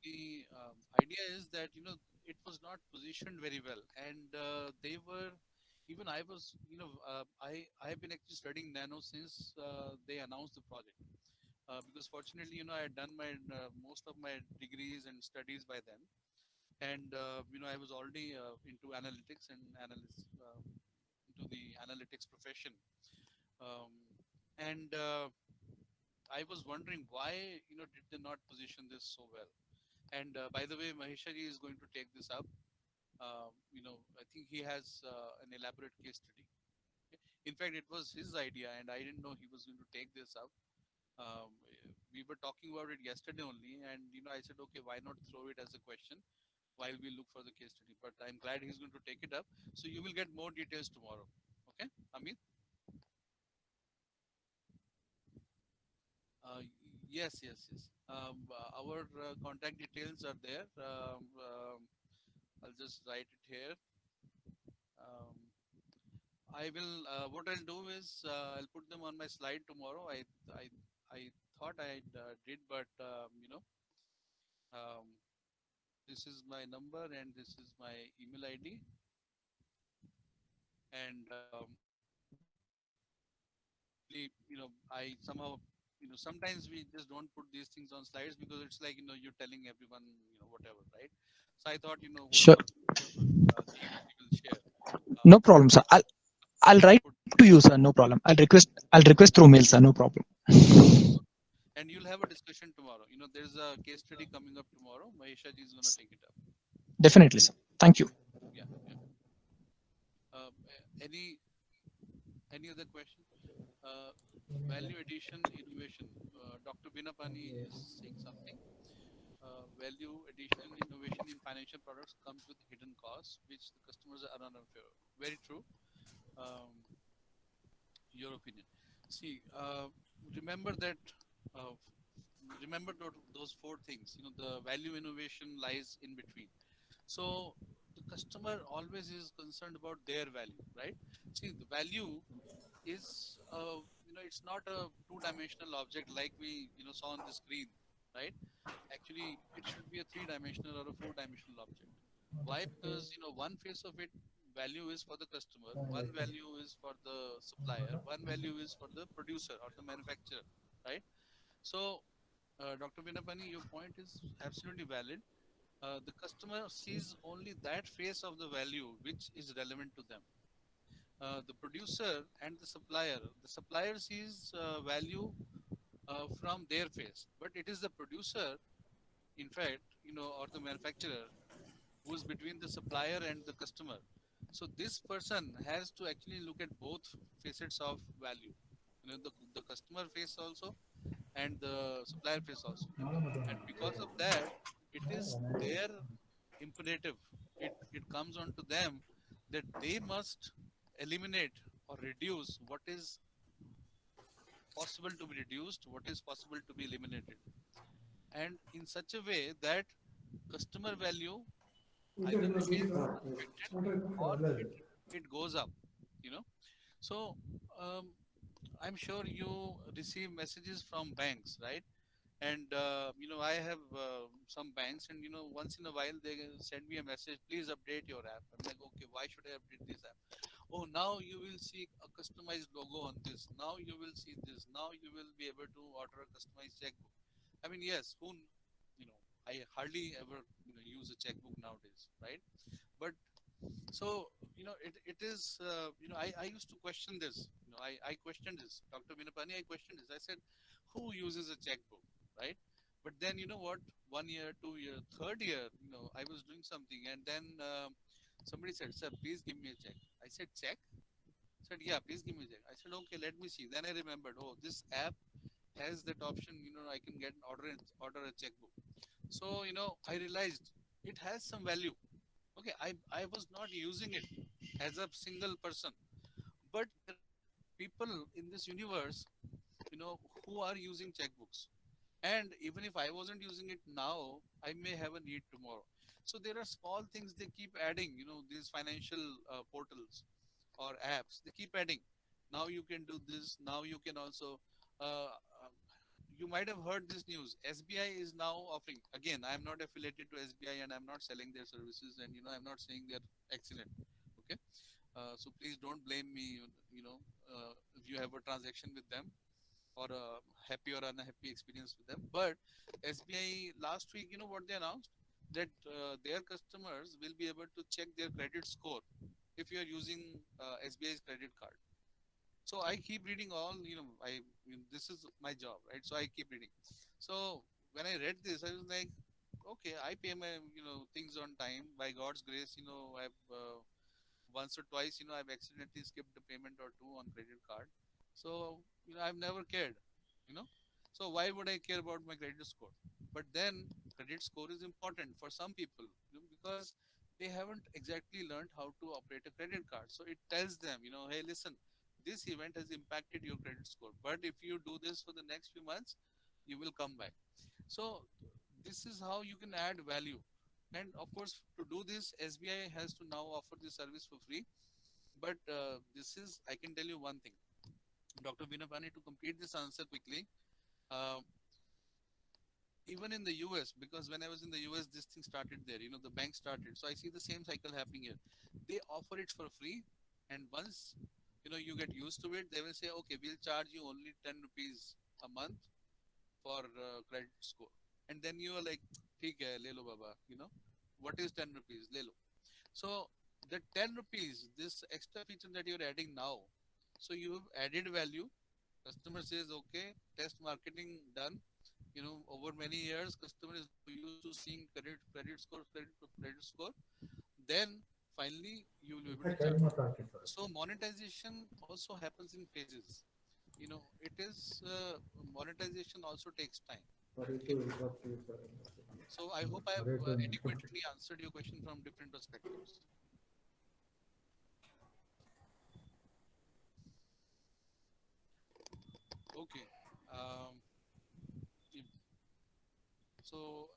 the idea is that it was not positioned very well, and they were. Even I was, I have been actually studying Nano since they announced the project. Because fortunately, I had done my most of my degrees and studies by then, and I was already into analytics and into the analytics profession, um, and I was wondering why did they not position this so well. And by the way, Maheshari is going to take this up. I think he has an elaborate case study. Okay? In fact, it was his idea, and I didn't know he was going to take this up. um, we were talking about it yesterday only, and I said, okay, why not throw it as a question while we look for the case study. But I'm glad he's going to take it up, so you will get more details tomorrow. Okay, Amit. uh, yes, yes, yes. Our contact details are there. I'll just write it here. um, I will what I'll do is I'll put them on my slide tomorrow. I thought I did, but um, this is my number and this is my email ID. And really, I somehow, sometimes we just don't put these things on slides because it's like, you're telling everyone, whatever, right? So I thought, Sure. whoever he will share. No But problem, sir. I'll I'll write put, to you, sir. No problem. I'll request through mail, sir. No problem. sure. And you'll have a discussion tomorrow. There's a case study coming up tomorrow. Mahisha ji is going to take it up. Definitely, sir. Thank you. Yeah, yeah. Any other question? Uh, Value addition innovation. Dr. Binapani is saying something. Value addition innovation in financial products comes with hidden costs, which the customers are unaware. Very true. Um, your opinion. See, remember that uh, remember those four things. The value innovation lies in between. So the customer always is concerned about their value, right? See, the value is, it's not a two-dimensional object like we, saw on the screen, right? Actually, it should be a three-dimensional or a four-dimensional object. Why? Because, one face of it, value is for the customer, one value is for the supplier, one value is for the producer or the manufacturer, right? So, Dr. Vinapani, your point is absolutely valid. The customer sees only that face of the value which is relevant to them. The producer and the supplier sees value from their face, but it is the producer, in fact, or the manufacturer who is between the supplier and the customer. So this person has to actually look at both facets of value. The customer face also and the supplier face also. And because of that, it is their imperative. It comes on to them that they must eliminate or reduce what is possible to be reduced, what is possible to be eliminated, and in such a way that customer value either remains affected or it goes up. You know, so um, I'm sure you receive messages from banks, right? And I have some banks, and once in a while they send me a message, please update your app. I'm like, okay, why should I update this app? Oh, now you will see a customized logo on this, now you will see this, now you will be able to order a customized checkbook. I mean, yes, you know I hardly ever use a checkbook nowadays, right? But so it is I used to question this. I questioned this, Dr. Vinapani. I questioned this. I said, who uses a checkbook, right? But then you know what? 1 year, 2 year, third year, I was doing something, and then somebody said, "Sir, please give me a check." I said, "Check?" Said, "Yeah, please give me a check." I said, "Okay, let me see." Then I remembered, oh, this app has that option. I can get order a checkbook. So I realized it has some value. Okay, I was not using it as a single person, but there are people in this universe, who are using checkbooks. And even if I wasn't using it now, I may have a need tomorrow. So there are small things they keep adding, these financial portals or apps, they keep adding. Now you can do this. Now you can also, uh, uh, you might have heard this news. SBI is now offering, again, I'm not affiliated to SBI and I'm not selling their services, and, I'm not saying they're excellent. Okay. So please don't blame me, if you have a transaction with them or a happy or unhappy experience with them. But SBI last week, what they announced? That their customers will be able to check their credit score if you are using SBI's credit card. So I keep reading all, this is my job, right? So I keep reading. So when I read this, I was like, okay, I pay my, things on time. By God's grace, I've once or twice, I've accidentally skipped a payment or two on credit card. So, I've never cared, you know. So why would I care about my credit score? But then credit score is important for some people, because they haven't exactly learned how to operate a credit card. So it tells them, hey, listen, this event has impacted your credit score. But if you do this for the next few months, you will come back. So this is how you can add value. And of course, to do this, SBI has to now offer this service for free. But this is, I can tell you one thing, Dr. Vinapani, to complete this answer quickly. Uh, Even in the US, because when I was in the US, this thing started there. The bank started. So I see the same cycle happening here. They offer it for free, and once you get used to it, they will say, okay, we'll charge you only 10 rupees a month for credit score. And then you are like, ठीक है, ले लो baba. What is 10 rupees? Le lo. So the 10 rupees, this extra feature that you're adding now, so you have added value. Customer says, okay, test marketing done. Over many years, customer is used to seeing credit score. Then finally, you will be able to charge. So monetization also happens in phases. It is monetization also takes time. Okay. So I hope I have adequately answered your question from different perspectives. Okay. Um, if So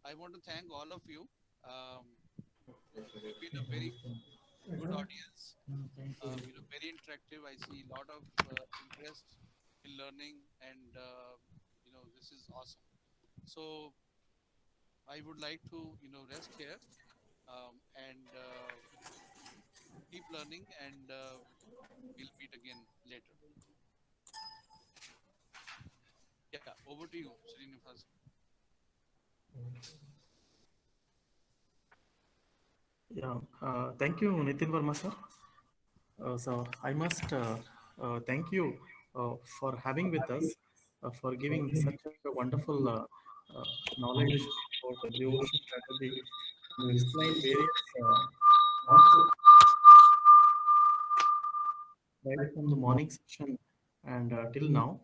I want to thank all of you. You've been a very good audience. Very interactive. I see a lot of interest in learning, and this is awesome. So I would like to rest here and keep learning, and we'll meet again later. Yeah, over to you, Srinivas. Yeah, thank you, Nitin Verma sir. So I must thank you for having with us, for giving such a wonderful knowledge about the blue ocean strategy. You explained various concepts right from the morning session and till now.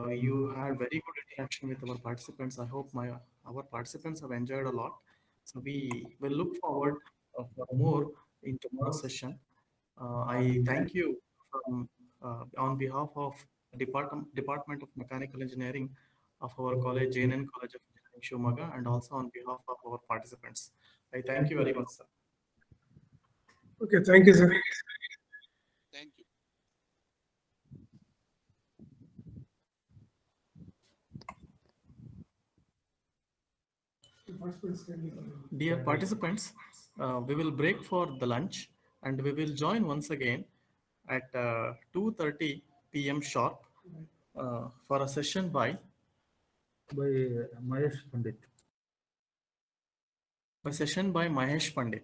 You had very good interaction with our participants. I hope our participants have enjoyed a lot. So we will look forward for more in tomorrow's session. I thank you from on behalf of Department of Mechanical Engineering of our college, JNN College of Engineering, Shumaga, and also on behalf of our participants. I thank you very much, sir. Okay, thank you, sir. Thank you. Dear participants, we will break for the lunch and we will join once again at 2:30 p.m. sharp for a session by By Mahesh Pandit. Mahesh Pandit.